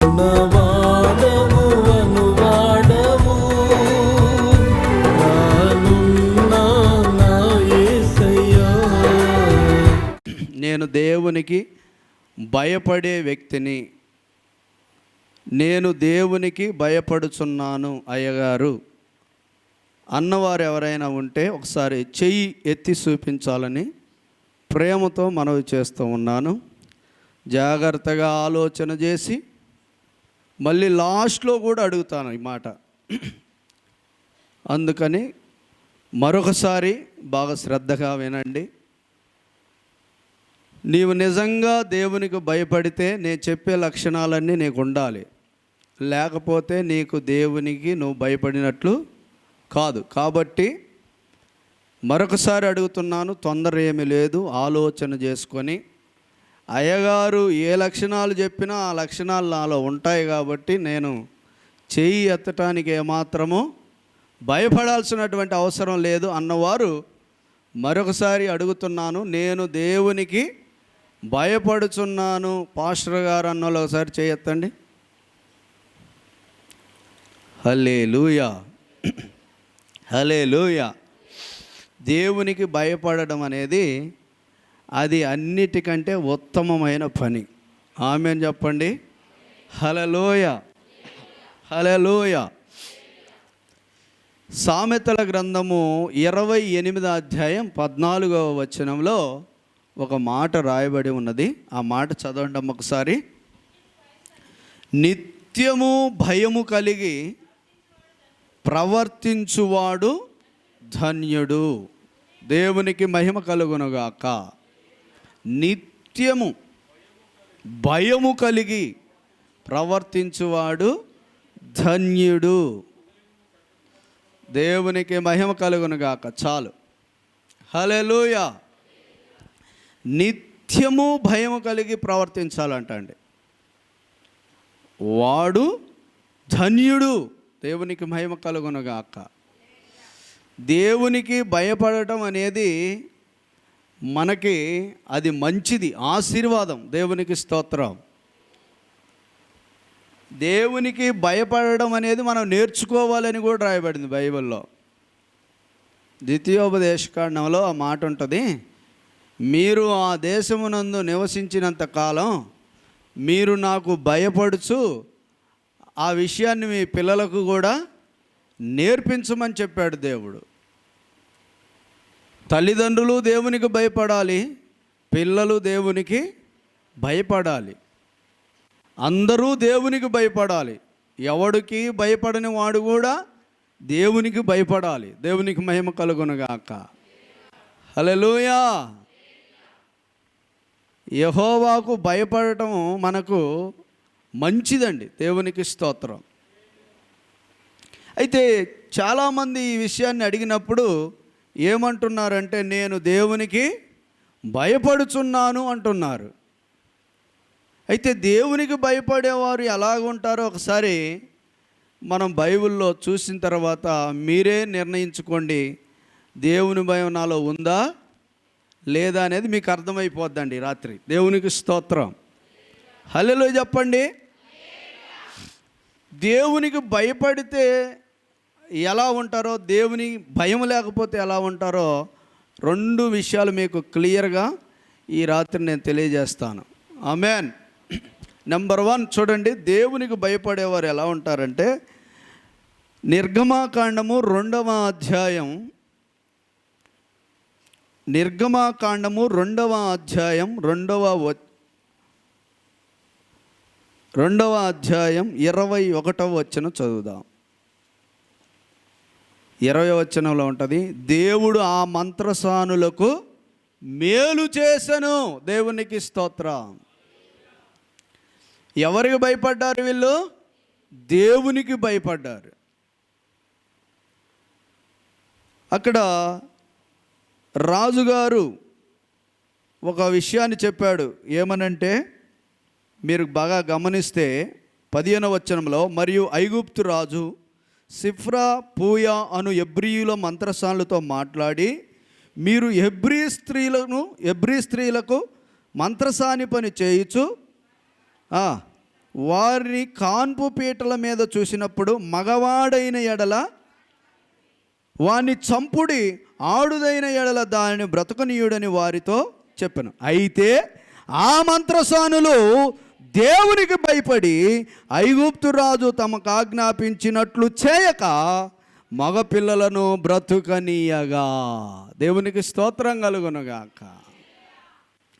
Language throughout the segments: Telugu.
వాడవు అనువాడవు రానున్నా నా యేసయ్యా. నేను దేవునికి భయపడే వ్యక్తిని, నేను దేవునికి భయపడుచున్నాను అయ్యగారు అన్నవారు ఎవరైనా ఉంటే ఒకసారి చెయ్యి ఎత్తి చూపించాలని ప్రేమతో మనవి చేస్తూ ఉన్నాను. జాగ్రత్తగా ఆలోచన చేసి మళ్ళీ లాస్ట్లో కూడా అడుగుతాను ఈ మాట. అందుకని మరొకసారి బాగా శ్రద్ధగా వినండి. నీవు నిజంగా దేవునికి భయపడితే నేను చెప్పే లక్షణాలన్నీ నీకు ఉండాలి, లేకపోతే నీకు దేవునికి నువ్వు భయపడినట్లు కాదు. కాబట్టి మరొకసారి అడుగుతున్నాను, తొందర ఏమీ లేదు, ఆలోచన చేసుకొని అయ్యగారు ఏ లక్షణాలు చెప్పినా ఆ లక్షణాలు నాలో ఉంటాయి కాబట్టి నేను చెయ్యి ఎత్తటానికి ఏమాత్రమో భయపడాల్సినటువంటి అవసరం లేదు అన్నవారు మరొకసారి అడుగుతున్నాను. నేను దేవునికి భయపడుచున్నాను పాస్టర్ గారు అన్నోళ్ళు ఒకసారి చేయెత్తండి. హల్లెలూయా, హల్లెలూయా. దేవునికి భయపడడం అనేది అది అన్నిటికంటే ఉత్తమమైన పని. ఆమేన్ చెప్పండి. హల్లెలూయా, హల్లెలూయా. సామెతల గ్రంథము 28వ అధ్యాయం 14వ వచనంలో ఒక మాట రాయబడి ఉన్నది. ఆ మాట చదవండి అమ్మ ఒకసారి. నిత్యము భయము కలిగి ప్రవర్తించువాడు ధన్యుడు. దేవునికి మహిమ కలుగునుగాక. నిత్యము భయము కలిగి ప్రవర్తించువాడు ధన్యుడు. దేవునికి మహిమ కలుగునుగాక. చాలు. హల్లెలూయా. నిత్యము భయము కలిగి ప్రవర్తించాలంట అండి. వాడు ధన్యుడు. దేవునికి మహిమ కలుగునుగాక. దేవునికి భయపడటం అనేది మనకి అది మంచిది, ఆశీర్వాదం. దేవునికి స్తోత్రం. దేవునికి భయపడడం అనేది మనం నేర్చుకోవాలని కూడా రాయబడింది బైబిల్లో. ద్వితీయోపదేశకాండంలో ఆ మాట ఉంటుంది, మీరు ఆ దేశమునందు నివసించినంత కాలం మీరు నాకు భయపడుచు ఆ విషయాన్ని మీ పిల్లలకు కూడా నేర్పించమని చెప్పాడు దేవుడు. తల్లిదండ్రులు దేవునికి భయపడాలి, పిల్లలు దేవునికి భయపడాలి, అందరూ దేవునికి భయపడాలి. ఎవడికి భయపడని వాడు కూడా దేవునికి భయపడాలి. దేవునికి మహిమ కలుగునుగాక. హల్లెలూయా. యెహోవాకు భయపడటం మనకు మంచిదండి. దేవునికి స్తోత్రం. అయితే చాలామంది ఈ విషయాన్ని అడిగినప్పుడు ఏమంటున్నారంటే నేను దేవునికి భయపడుచున్నాను అంటున్నారు. అయితే దేవునికి భయపడేవారు ఎలాగుంటారో ఒకసారి మనం బైబిల్లో చూసిన తర్వాత మీరే నిర్ణయించుకోండి. దేవుని భయం నాలో ఉందా లేదా అనేది మీకు అర్థమైపోద్దండి రాత్రి. దేవునికి స్తోత్రం. హల్లెలూయా చెప్పండి. దేవునికి భయపడితే ఎలా ఉంటారో, దేవుని భయం లేకపోతే ఎలా ఉంటారో 2 విషయాలు మీకు క్లియర్గా ఈ రాత్రి నేను తెలియజేస్తాను. ఆమేన్. నెంబర్ 1 చూడండి, దేవునికి భయపడేవారు ఎలా ఉంటారంటే నిర్గమాకాండము 2వ అధ్యాయం 21వ వచనం చదువుదాం. 20వ వచనంలో ఉంటుంది, దేవుడు ఆ మంత్రసానులకు మేలు చేసెను. దేవునికి స్తోత్రం. ఎవరికి భయపడ్డారు వీళ్ళు? దేవునికి భయపడ్డారు. అక్కడ రాజుగారు ఒక విషయాన్ని చెప్పాడు. ఏమనంటే మీరు బాగా గమనిస్తే 15వ వచనంలో, మరియు ఐగుప్తు రాజు సిఫ్రా పూయా అను ఎబ్రీయుల మంత్రసానులతో మాట్లాడి, మీరు ఎబ్రీ స్త్రీలకు మంత్రసాని పని చేయుచు వారిని కాన్పు పీటల మీద చూసినప్పుడు మగవాడైన ఎడల వాని చంపుడి, ఆడుదైన ఎడల దానిని బ్రతకనీయుడని వారితో చెప్పెను. అయితే ఆ మంత్రసానులు దేవునికి భయపడి ఐగుప్తు రాజు తమకు ఆజ్ఞాపించినట్లు చేయక మగపిల్లలను బ్రతుకనీయగా. దేవునికి స్తోత్రం కలుగునుగాక.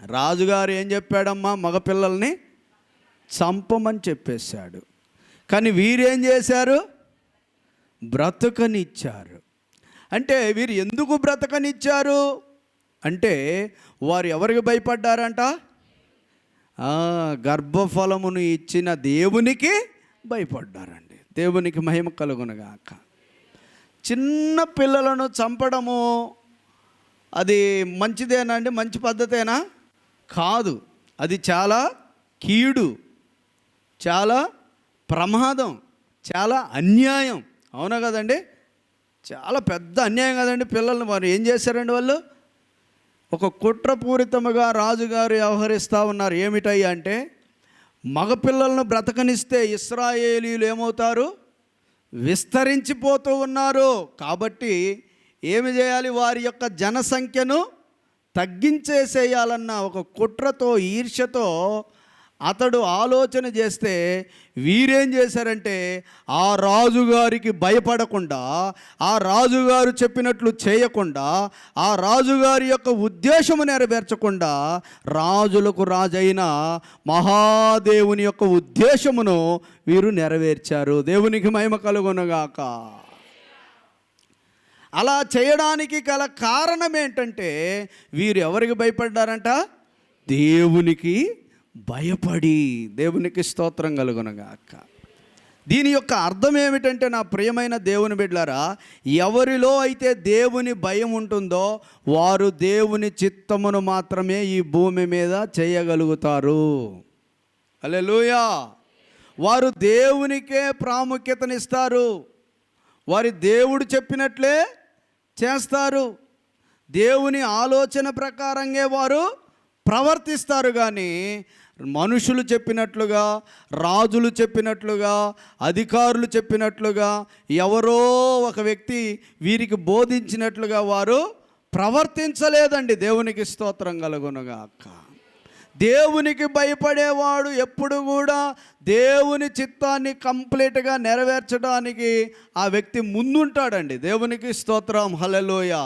రాజుగారు ఏం చెప్పాడమ్మా? మగపిల్లల్ని చంపమని చెప్పేశాడు. కానీ వీరేం చేశారు? బ్రతకనిచ్చారు. అంటే వీరు ఎందుకు బ్రతకనిచ్చారు అంటే వారు ఎవరికి భయపడ్డారంట? గర్భఫలమును ఇచ్చిన దేవునికి భయపడ్డారండి. దేవునికి మహిమ కలుగునుగాక. చిన్న పిల్లలను చంపడము అది మంచిదేనా అండి? మంచి పద్ధతేనా? కాదు. అది చాలా కీడు, చాలా ప్రమాదం, చాలా అన్యాయం. అవునా కదండి? చాలా పెద్ద అన్యాయం కదండి. పిల్లల్ని వారు ఏం చేశారండి? వాళ్ళు ఒక కుట్రపూరితముగా రాజుగారు వ్యవహరిస్తూ ఉన్నారు. ఏమిటయ్యా అంటే, మగపిల్లలను బ్రతకనిస్తే ఇశ్రాయేలీయులు ఏమవుతారు? విస్తరించిపోతూ ఉన్నారు. కాబట్టి ఏమి చేయాలి? వారి యొక్క జనసంఖ్యను తగ్గించేసేయాలన్న ఒక కుట్రతో, ఈర్ష్యతో అతడు ఆలోచన చేస్తే వీరేం చేశారంటే ఆ రాజుగారికి భయపడకుండా, ఆ రాజుగారు చెప్పినట్లు చేయకుండా, ఆ రాజుగారి యొక్క ఉద్దేశము నెరవేర్చకుండా రాజులకు రాజైన మహాదేవుని యొక్క ఉద్దేశమును వీరు నెరవేర్చారు. దేవునికి మహిమ కలుగునుగాక. అలా చేయడానికి గల కారణం ఏంటంటే వీరు ఎవరికి భయపడ్డారంట? దేవునికి భయపడి. దేవునికి స్తోత్రం కలుగునుగాక. దీని యొక్క అర్థం ఏమిటంటే, నా ప్రియమైన దేవుని బిడ్డలారా, ఎవరిలో అయితే దేవుని భయం ఉంటుందో వారు దేవుని చిత్తమును మాత్రమే ఈ భూమి మీద చేయగలుగుతారు. హల్లెలూయా. వారు దేవునికే ప్రాముఖ్యతనిస్తారు. వారి దేవుడు చెప్పినట్లే చేస్తారు. దేవుని ఆలోచన ప్రకారంగా వారు ప్రవర్తిస్తారు. కానీ మనుషులు చెప్పినట్లుగా, రాజులు చెప్పినట్లుగా, అధికారులు చెప్పినట్లుగా, ఎవరో ఒక వ్యక్తి వీరికి బోధించినట్లుగా వారు ప్రవర్తించలేదండి. దేవునికి స్తోత్రం కలుగునుగాక. దేవునికి భయపడేవాడు ఎప్పుడు కూడా దేవుని చిత్తాన్ని కంప్లీట్గా నెరవేర్చడానికి ఆ వ్యక్తి ముందుంటాడండి. దేవునికి స్తోత్రం. హల్లెలూయా.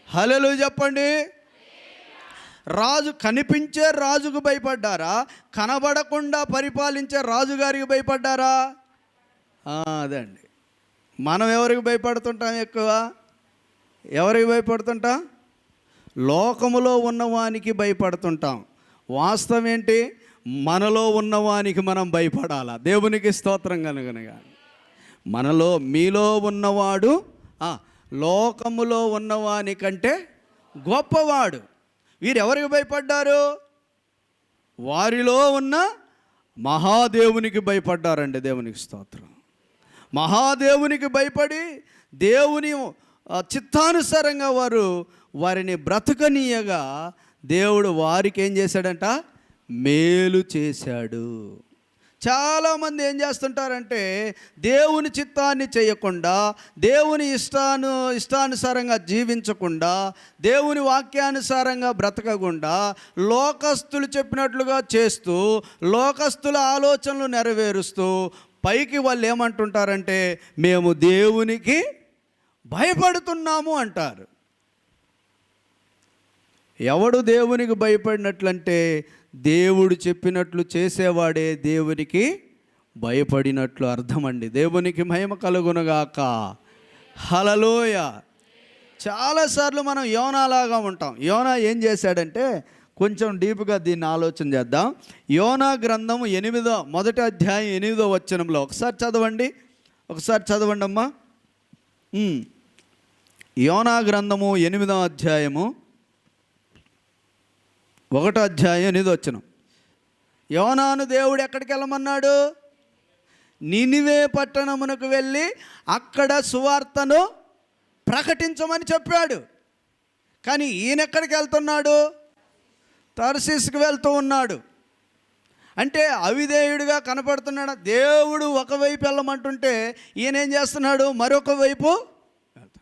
హల్లెలూయా చెప్పండి. రాజు, కనిపించే రాజుకు భయపడ్డారా? కనబడకుండా పరిపాలించే రాజుగారికి భయపడ్డారా? అదే అండి. మనం ఎవరికి భయపడుతుంటాం? ఎక్కువ ఎవరికి భయపడుతుంటాం? లోకములో ఉన్నవానికి భయపడుతుంటాం. వాస్తవం ఏంటి? మనలో ఉన్నవానికి మనం భయపడాలా. దేవునికి స్తోత్రం కనుగనగా. మనలో, మీలో ఉన్నవాడు లోకములో ఉన్నవానికంటే గొప్పవాడు. వీరు ఎవరికి భయపడ్డారు? వారిలో ఉన్న మహాదేవునికి భయపడ్డారండి. దేవునికి స్తోత్రం. మహాదేవునికి భయపడి దేవుని చిత్తానుసారంగా వారిని బ్రతకనీయగా దేవుడు వారికి ఏం చేశాడంట? మేలు చేశాడు. చాలామంది ఏం చేస్తుంటారంటే దేవుని చిత్తాన్ని చేయకుండా, దేవుని ఇష్టానుసారంగా జీవించకుండా, దేవుని వాక్యానుసారంగా బ్రతకకుండా, లోకస్తులు చెప్పినట్లుగా చేస్తూ, లోకస్తుల ఆలోచనలు నెరవేరుస్తూ పైకి వాళ్ళు ఏమంటుంటారంటే మేము దేవునికి భయపడుతున్నాము అంటారు. ఎవడు దేవునికి భయపడినట్లంటే దేవుడు చెప్పినట్లు చేసేవాడే దేవునికి భయపడినట్లు అర్థమండి. దేవునికి మహిమ కలుగునుగాక. హల్లెలూయా. చాలాసార్లు మనం యోనాలాగా ఉంటాం. యోనా ఏం చేశాడంటే, కొంచెం డీప్గా దీన్ని ఆలోచన చేద్దాం. యోనా గ్రంథము 1వ అధ్యాయం 8వ వచనంలో ఒకసారి చదవండి అమ్మా. యోనా గ్రంథము 8వ అధ్యాయము 1వ అధ్యాయం 8వ వచనం. యోనాను దేవుడు ఎక్కడికి వెళ్ళమన్నాడు? నినివే పట్టణమునకు వెళ్ళి అక్కడ సువార్తను ప్రకటించమని చెప్పాడు. కానీ ఈయన ఎక్కడికి వెళ్తున్నాడు? తర్షీసుకు వెళ్తూ ఉన్నాడు. అంటే అవిధేయుడిగా కనపడుతున్నాడు. దేవుడు ఒకవైపు వెళ్ళమంటుంటే ఈయన ఏం చేస్తున్నాడు, మరొక వైపు వెళ్తాడు.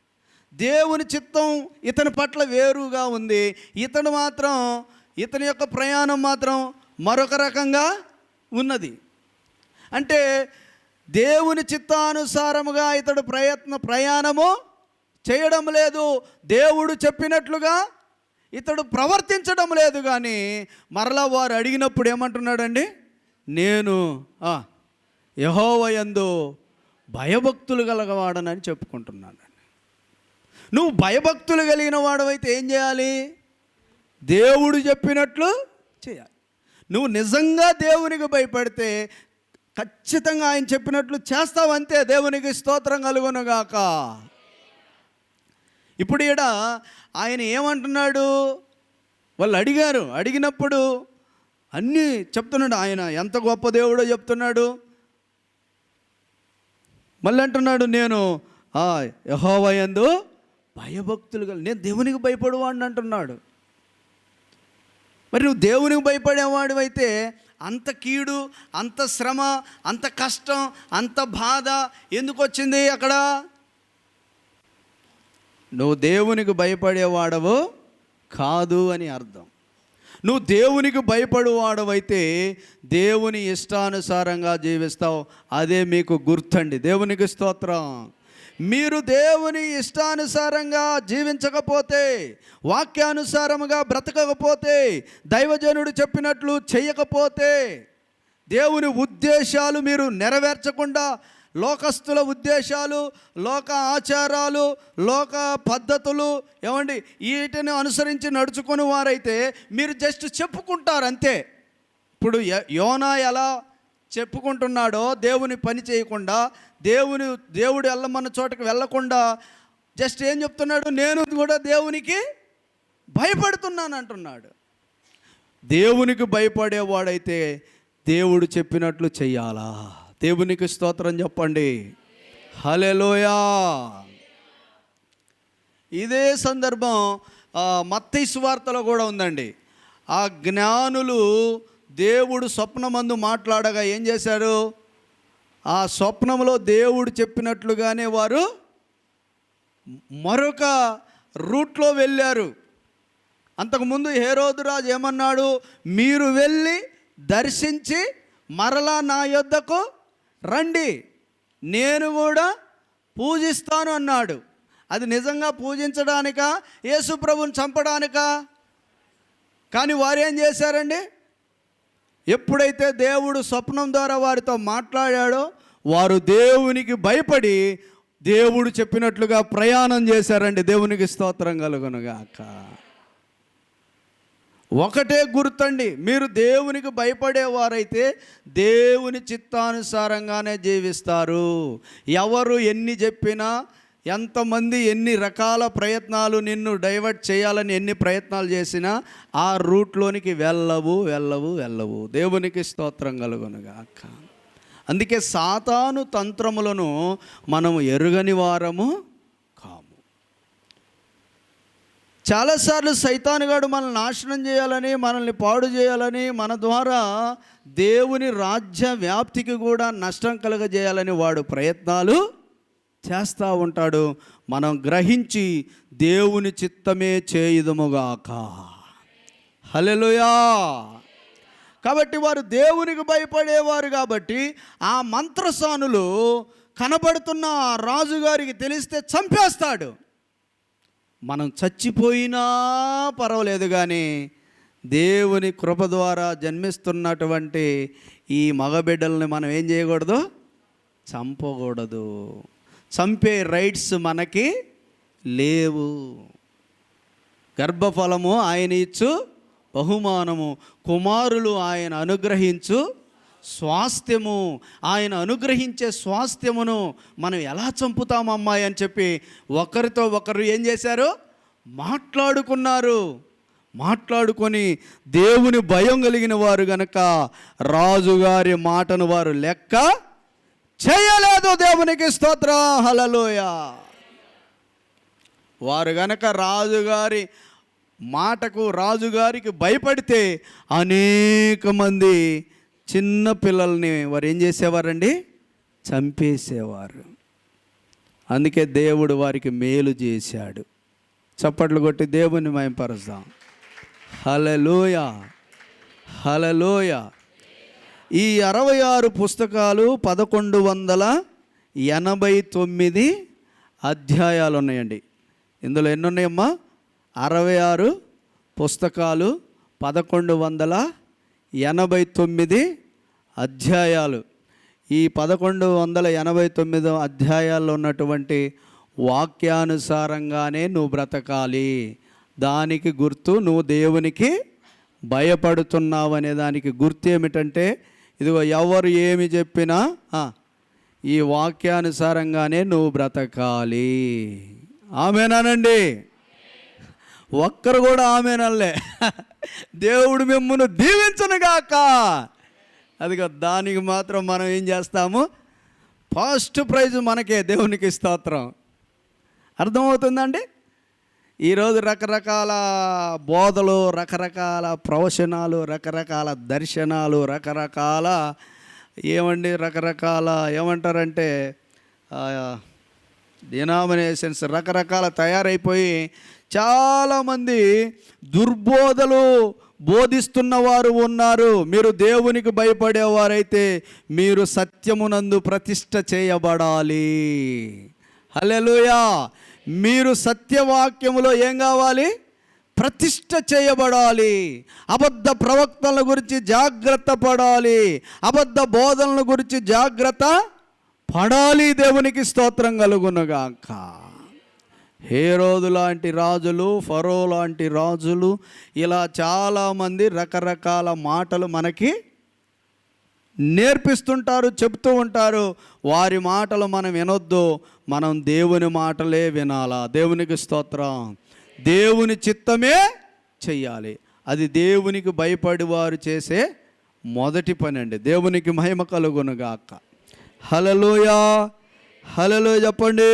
దేవుని చిత్తం ఇతని పట్ల వేరుగా ఉంది, ఇతని యొక్క ప్రయాణం మాత్రం మరొక రకంగా ఉన్నది. అంటే దేవుని చిత్తానుసారముగా ఇతడు ప్రయాణము చేయడం లేదు, దేవుడు చెప్పినట్లుగా ఇతడు ప్రవర్తించడం లేదు. కానీ మరలా వారు అడిగినప్పుడు ఏమంటున్నాడండి, నేను యెహోవా యందు భయభక్తులు గలవాడనని చెప్పుకుంటున్నాను. నువ్వు భయభక్తులు కలిగిన వాడవైతే ఏం చేయాలి, దేవుడు చెప్పినట్లు చేయాలి. నువ్వు నిజంగా దేవునికి భయపడితే ఖచ్చితంగా ఆయన చెప్పినట్లు చేస్తావంతే. దేవునికి స్తోత్రం కలుగునుగాక. ఇప్పుడు ఈడ ఆయన ఏమంటున్నాడు, వాళ్ళు అడిగినప్పుడు అన్నీ చెప్తున్నాడు. ఆయన ఎంత గొప్ప దేవుడో చెప్తున్నాడు. మళ్ళీ అంటున్నాడు, నేను యెహోవా యందు భయభక్తులు నేను దేవునికి భయపడేవాడిని అంటున్నాడు. మరి నువ్వు దేవునికి భయపడేవాడు అయితే అంత కీడు, అంత శ్రమ, అంత కష్టం, అంత బాధ ఎందుకు వచ్చింది అక్కడ? నువ్వు దేవునికి భయపడేవాడవు కాదు అని అర్థం. నువ్వు దేవునికి భయపడేవాడవైతే దేవుని ఇష్టానుసారంగా జీవిస్తావు. అదే మీకు గుర్తండి. దేవునికి స్తోత్రం. మీరు దేవుని ఇష్టానుసారంగా జీవించకపోతే, వాక్యానుసారముగా బ్రతకకపోతే, దైవజనుడు చెప్పినట్లు చేయకపోతే, దేవుని ఉద్దేశాలు మీరు నెరవేర్చకుండా లోకస్తుల ఉద్దేశాలు, లోక ఆచారాలు, లోక పద్ధతులు వీటిని అనుసరించి నడుచుకుని వారైతే మీరు జస్ట్ చెప్పుకుంటారు అంతే. ఇప్పుడు యోనా ఎలా చెప్పుకుంటున్నాడో దేవుని పని చేయకుండా, దేవుడు వెళ్ళమన్న చోటకి వెళ్ళకుండా జస్ట్ ఏం చెప్తున్నాడు, నేను కూడా దేవునికి భయపడుతున్నాను అంటున్నాడు. దేవునికి భయపడేవాడైతే దేవుడు చెప్పినట్లు చెయ్యాలా? దేవునికి స్తోత్రం చెప్పండి. హల్లెలూయా. ఇదే సందర్భం మత్తయి సువార్తలో కూడా ఉందండి. ఆ జ్ఞానులు దేవుడు స్వప్నమందు మాట్లాడగా ఏం చేశారు, ఆ స్వప్నంలో దేవుడు చెప్పినట్లుగానే వారు మరొక రూట్లో వెళ్ళారు. అంతకుముందు హేరోదు రాజు ఏమన్నాడు, మీరు వెళ్ళి దర్శించి మరలా నా యొద్దకు రండి, నేను కూడా పూజిస్తాను అన్నాడు. అది నిజంగా పూజించడానికా, యేసు ప్రభువుని చంపడానికా? కానీ వారు ఏం చేశారండి, ఎప్పుడైతే దేవుడు స్వప్నం ద్వారా వారితో మాట్లాడాడో వారు దేవునికి భయపడి దేవుడు చెప్పినట్లుగా ప్రయాణం చేశారండి. దేవునికి స్తోత్రం కలుగునుగాక. ఒకటే గుర్తండి, మీరు దేవునికి భయపడేవారైతే దేవుని చిత్తానుసారంగానే జీవిస్తారు. ఎవరు ఎన్ని చెప్పినా, ఎంతమంది ఎన్ని రకాల ప్రయత్నాలు నిన్ను డైవర్ట్ చేయాలని ఎన్ని ప్రయత్నాలు చేసినా ఆ రూట్లోనికి వెళ్ళవు. దేవునికి స్తోత్రం కలుగునుగాక. అందుకే సాతాను తంత్రములను మనము ఎరుగని వారము కాము. చాలాసార్లు సైతానుగాడు మనల్ని నాశనం చేయాలని, మనల్ని పాడు చేయాలని, మన ద్వారా దేవుని రాజ్య వ్యాప్తికి కూడా నష్టం కలుగజేయాలని వాడు ప్రయత్నాలు చేస్తూ ఉంటాడు. మనం గ్రహించి దేవుని చిత్తమే చేయుదుముగాక. హల్లెలూయా. కాబట్టి వారు దేవునికి భయపడేవారు కాబట్టి ఆ మంత్రసానులు కనబడుతున్న ఆ రాజుగారికి తెలిస్తే చంపేస్తాడు. మనం చచ్చిపోయినా పర్వాలేదు, కానీ దేవుని కృప ద్వారా జన్మిస్తున్నటువంటి ఈ మగబిడ్డల్ని మనం ఏం చేయకూడదు, చంపకూడదు. చంపే రైట్స్ మనకి లేవు. గర్భఫలము ఆయన ఇచ్చు బహుమానము, కుమారులు ఆయన అనుగ్రహించు స్వాస్థ్యము. ఆయన అనుగ్రహించే స్వాస్థ్యమును మనం ఎలా చంపుతామమ్మాయి అని చెప్పి ఒకరితో ఒకరు ఏం చేశారు, మాట్లాడుకొని దేవుని భయం కలిగిన వారు గనక రాజుగారి మాటను వారు లెక్క చేయలేదు. దేవునికి స్తోత్రం. హల్లెలూయా. వారు గనక రాజుగారి మాటకు, రాజుగారికి భయపడితే అనేక మంది చిన్న పిల్లల్ని వారు ఏం చేసేవారండి? చంపేసేవారు. అందుకే దేవుడు వారికి మేలు చేశాడు. చప్పట్లు కొట్టి దేవుని మహిమపరుస్తాం. హల్లెలూయా, హల్లెలూయా. ఈ 66 పుస్తకాలు 1189 అధ్యాయాలు ఉన్నాయండి. ఇందులో ఎన్ని ఉన్నాయమ్మా? 66 పుస్తకాలు, 1189 అధ్యాయాలు. ఈ 1189 అధ్యాయాల్లో ఉన్నటువంటి వాక్యానుసారంగానే నువ్వు బ్రతకాలి. దానికి గుర్తు నువ్వు దేవునికి భయపడుతున్నావు అనే దానికి గుర్తు ఏమిటంటే, ఇదిగో ఎవరు ఏమి చెప్పినా ఈ వాక్యానుసారంగానే నువ్వు బ్రతకాలి. ఆమేనానండి? ఒక్కరు కూడా ఆమేనల్లే. దేవుడు మిమ్మును దీవించునుగాక. అదిగో దానికి మాత్రం మనం ఏం చేస్తాము? ఫస్ట్ ప్రైజ్ మనకే. దేవునికి స్తోత్రం. అర్థమవుతుందండి? ఈరోజు రకరకాల బోధలు, రకరకాల ప్రవచనాలు, రకరకాల దర్శనాలు, రకరకాల ఏమంటారంటే డినామినేషన్స్ రకరకాల తయారైపోయి చాలామంది దుర్బోధలు బోధిస్తున్నవారు ఉన్నారు. మీరు దేవునికి భయపడేవారైతే మీరు సత్యమునందు ప్రతిష్ఠ చేయబడాలి. హల్లెలూయా. మీరు సత్యవాక్యములో ఏం కావాలి? ప్రతిష్ఠ చేయబడాలి. అబద్ధ ప్రవక్తల గురించి జాగ్రత్త పడాలి. అబద్ధ బోధనల గురించి జాగ్రత్త పడాలి. దేవునికి స్తోత్రం కలుగునుగాక. హేరోదు లాంటి రాజులు, ఫరో లాంటి రాజులు, ఇలా చాలామంది రకరకాల మాటలు మనకి నేర్పిస్తుంటారు, చెప్తూ ఉంటారు. వారి మాటలు మనం వినొద్దు. మనం దేవుని మాటలే వినాలా. దేవునికి స్తోత్రం. దేవుని చిత్తమే చెయ్యాలి. అది దేవునికి భయపడి వారు చేసే మొదటి పని అండి. దేవునికి మహిమ కలుగునుగాక. హల్లెలూయా, హల్లెలూయా చెప్పండి.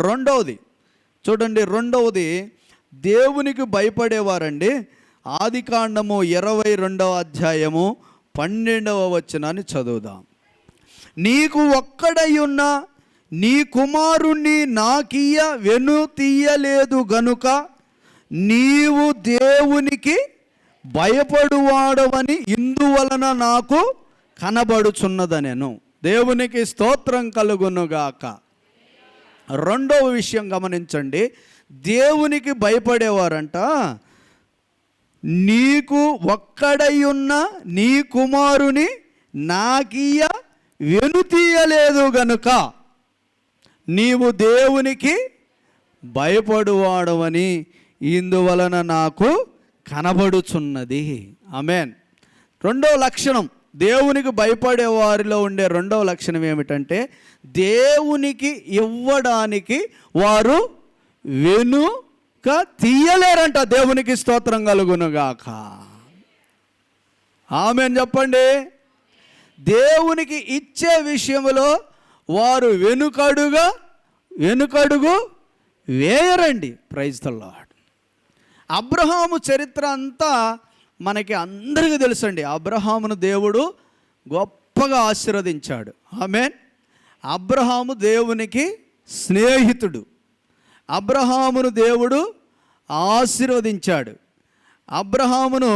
రెండవది చూడండి, రెండవది దేవునికి భయపడేవారండి. ఆదికాండము 22వ అధ్యాయము 12వ వచనాన్ని చదువుదాం. నీకు ఒక్కడయ్యున్న నీ కుమారుణ్ణి నాకియ్య వెనుతీయలేదు గనుక నీవు దేవునికి భయపడువాడవని ఇందువలన నాకు కనబడుచున్నదనెను. దేవునికి స్తోత్రం కలుగునుగాక. రెండవ విషయం గమనించండి. దేవునికి భయపడేవారంట నీకు ఒక్కడయ్యున్న నీ కుమారుని నాకియ్య వెనుతీయలేదు గనుక నీవు దేవునికి భయపడువాడవని ఇందువలన నాకు కనబడుచున్నది. ఆమేన్. రెండవ లక్షణం, దేవునికి భయపడే వారిలో ఉండే రెండవ లక్షణం ఏమిటంటే, దేవునికి ఇవ్వడానికి వారు వెనుక తీయలేరంట. దేవునికి స్తోత్రం కలుగునుగాక. ఆమేన్ చెప్పండి. దేవునికి ఇచ్చే విషయంలో వారు వెనుకడుగు వేయరండి. Praise the lord. అబ్రహాము చరిత్ర అంతా మనకి అందరికీ తెలుసండి. అబ్రహామును దేవుడు గొప్పగా ఆశీర్వదించాడు. ఆమేన్. అబ్రహాము దేవునికి స్నేహితుడు. అబ్రహామును దేవుడు ఆశీర్వదించాడు. అబ్రహామును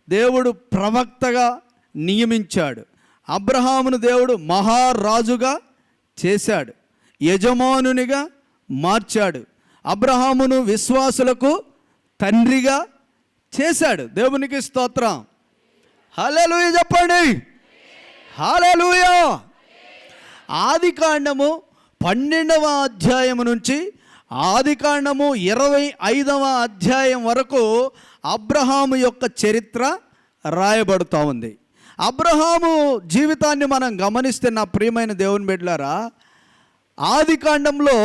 దేవుడు ప్రవక్తగా నియమించాడు. అబ్రహామును దేవుడు మహారాజుగా చేశాడు, యజమానునిగా మార్చాడు. అబ్రహామును విశ్వాసులకు తండ్రిగా చేశాడు. దేవునికి స్తోత్రం. హల్లెలూయా చెప్పండి. హల్లెలూయా. ఆదికాండము 12వ అధ్యాయం నుంచి ఆదికాండము 25వ అధ్యాయం వరకు అబ్రహాము యొక్క చరిత్ర రాయబడుతూ ఉంది. అబ్రహాము జీవితాన్ని మనం గమనిస్తే నా ప్రియమైన దేవుని బిడ్డలారా, ఆదికాండంలో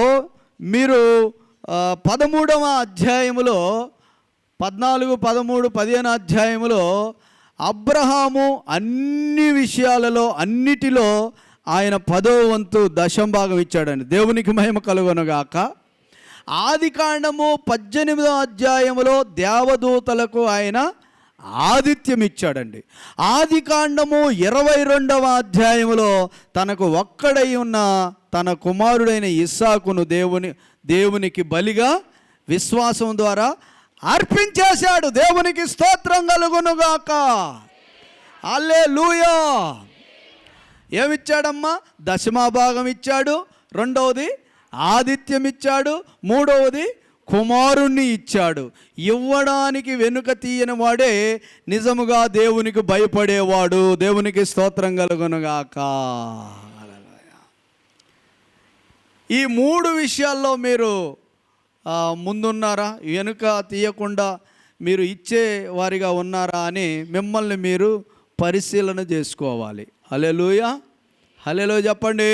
మీరు 13వ అధ్యాయములో 14, 13, 15 అధ్యాయములో అబ్రహాము అన్ని విషయాలలో అన్నిటిలో ఆయన 10వ వంతు దశంభాగం ఇచ్చాడండి. దేవునికి మహిమ కలుగునుగాక. ఆదికాండము 18వ అధ్యాయములో దేవదూతలకు ఆయన ఆతిథ్యం ఇచ్చాడండి. ఆదికాండము 22వ అధ్యాయంలో తనకు ఒక్కడై ఉన్న తన కుమారుడైన ఇస్సాకును దేవునికి బలిగా విశ్వాసం ద్వారా అర్పించేశాడు. దేవునికి స్తోత్రం కలుగునుగాక. హల్లెలూయా. ఏమిచ్చాడమ్మా? దశమభాగం ఇచ్చాడు. రెండవది ఆతిథ్యం ఇచ్చాడు. మూడవది కుమారుణ్ణి ఇచ్చాడు. ఇవ్వడానికి వెనుక తీయని వాడే నిజముగా దేవునికి భయపడేవాడు. దేవునికి స్తోత్రం కలుగునుగాక. ఈ 3 విషయాల్లో మీరు ముందున్నారా? వెనుక తీయకుండా మీరు ఇచ్చే వారిగా ఉన్నారా అని మిమ్మల్ని మీరు పరిశీలన చేసుకోవాలి. హల్లెలూయా. హల్లెలూయా చెప్పండి.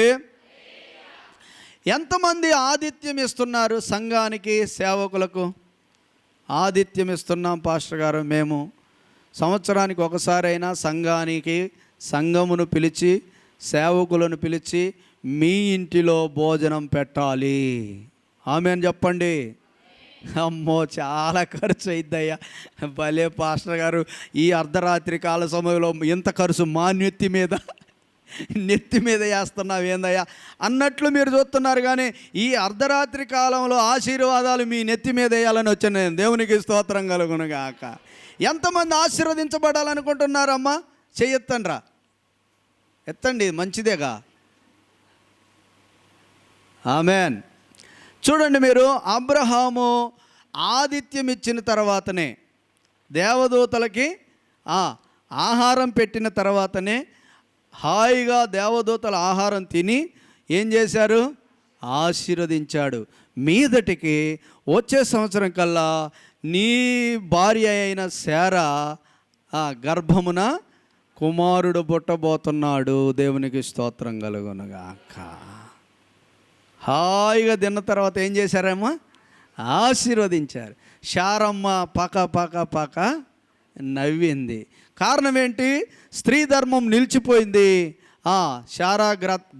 ఎంతమంది ఆతిథ్యం ఇస్తున్నారు సంఘానికి, సేవకులకు? ఆతిథ్యం ఇస్తున్నాం పాస్టర్ గారు. మేము సంవత్సరానికి ఒకసారైనా సంఘమును పిలిచి సేవకులను పిలిచి మీ ఇంటిలో భోజనం పెట్టాలి. ఆమేన్ చెప్పండి. అమ్మో, చాలా ఖర్చు అయిద్దయ్యా. భలే పాస్టర్ గారు, ఈ అర్ధరాత్రి కాల సమయంలో ఇంత ఖర్చు మా నెత్తి మీద వేస్తున్నావు ఏందయ్యా అన్నట్లు మీరు చూస్తున్నారు. కానీ ఈ అర్ధరాత్రి కాలంలో ఆశీర్వాదాలు మీ నెత్తి మీద వేయాలని వచ్చాను నేను. దేవునికి స్తోత్రం కలుగునుగాక. ఎంతమంది ఆశీర్వదించబడాలనుకుంటున్నారమ్మా? చెయ్యెత్తండ్రా, ఎత్తండి, మంచిదేగా. ఆమెన్. చూడండి, మీరు అబ్రహాము ఆతిథ్యం ఇచ్చిన తర్వాతనే, దేవదూతలకి ఆహారం పెట్టిన తర్వాతనే హాయిగా దేవదూతల ఆహారం తిని ఏం చేశారు? ఆశీర్వదించాడు. మీదటికి వచ్చే సంవత్సరం కల్లా నీ భార్య అయిన శారా గర్భమున కుమారుడు పుట్టబోతున్నాడు. దేవునికి స్తోత్రం కలుగునుగాక. హాయిగా తిన్న తర్వాత ఏం చేశారమ్మా? ఆశీర్వదించారు. శారమ్మ పక నవ్వింది. కారణం ఏంటి? స్త్రీ ధర్మం నిలిచిపోయింది. శారా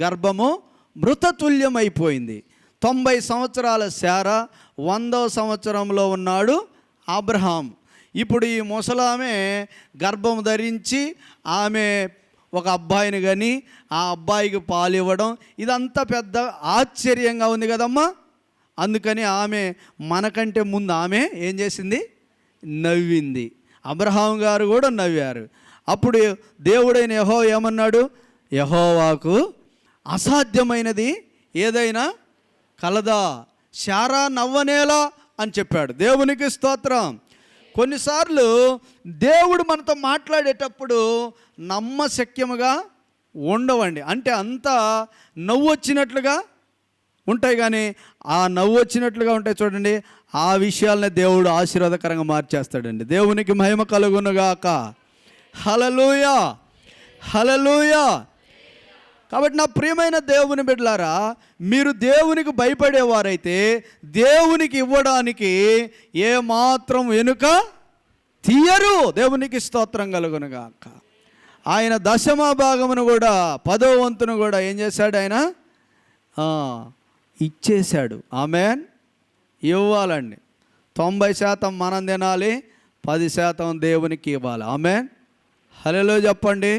గర్భము మృతతుల్యం అయిపోయింది. 90 సంవత్సరాల శారా, 100వ సంవత్సరంలో ఉన్నాడు అబ్రహాం. ఇప్పుడు ఈ ముసలామె గర్భం ధరించి ఆమె ఒక అబ్బాయిని కానీ ఆ అబ్బాయికి పాలు ఇవ్వడం, ఇదంతా పెద్ద ఆశ్చర్యంగా ఉంది కదమ్మా. అందుకని ఆమె మనకంటే ముందు ఆమె ఏం చేసింది? నవ్వింది. అబ్రహాం గారు కూడా నవ్వారు. అప్పుడు దేవుడైన యెహోవా ఏమన్నాడు? యెహోవాకు అసాధ్యమైనది ఏదైనా కలదా? శారా నవ్వనేలా అని చెప్పాడు. దేవునికి స్తోత్రం. కొన్నిసార్లు దేవుడు మనతో మాట్లాడేటప్పుడు నమ్మశక్యముగా ఉండవండి. అంటే అంతా నవ్వు వచ్చినట్లుగా ఉంటాయి, కానీ ఆ నవ్వు వచ్చినట్లుగా ఉంటాయి చూడండి, ఆ విషయాలనే దేవుడు ఆశీర్వాదకరంగా మార్చేస్తాడండి. దేవునికి మహిమ కలుగునుగాక. హల్లెలూయా. హల్లెలూయా. కాబట్టి నా ప్రియమైన దేవుని బిడ్డలారా, మీరు దేవునికి భయపడేవారైతే దేవునికి ఇవ్వడానికి ఏమాత్రం వెనుక తీయరు. దేవునికి స్తోత్రం కలుగునుగాక. ఆయన 10వ భాగమును కూడా 10వ వంతును కూడా ఏం చేశాడు? ఆయన ఇచ్చేశాడు. ఆమెన్. ఇవ్వాలండి. 90% మనం తినాలి, 10% దేవునికి ఇవ్వాలి. ఆమెన్. హల్లెలూయా చెప్పండి.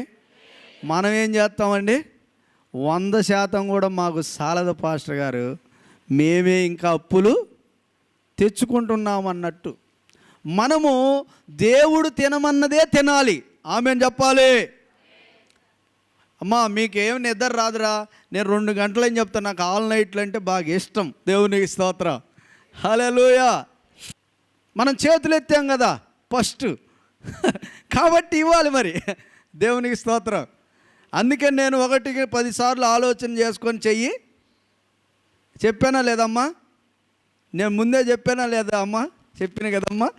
మనం ఏం చేస్తామండి? 100% కూడా మాకు సాలదు పాస్టర్ గారు, మేమే ఇంకా అప్పులు తెచ్చుకుంటున్నామన్నట్టు. మనము దేవుడు తినమన్నదే తినాలి. ఆమెన్ చెప్పాలి. అమ్మా, మీకేం నిద్ర రాదురా? నేను 2 గంటలని చెప్తాను. నాకు ఆల్ నైట్లు అంటే బాగా ఇష్టం. దేవునికి స్తోత్రం. హల్లెలూయా. మనం చేతులు ఎత్తాం కదా ఫస్ట్, కాబట్టి ఇవ్వాలి మరి. దేవునికి స్తోత్రం. అందుకే నేను 1కి 10 సార్లు ఆలోచన చేసుకొని చెయ్యి. చెప్పానా లేదమ్మా? నేను ముందే చెప్పానా లేదా అమ్మా? చెప్పిన కదమ్మా.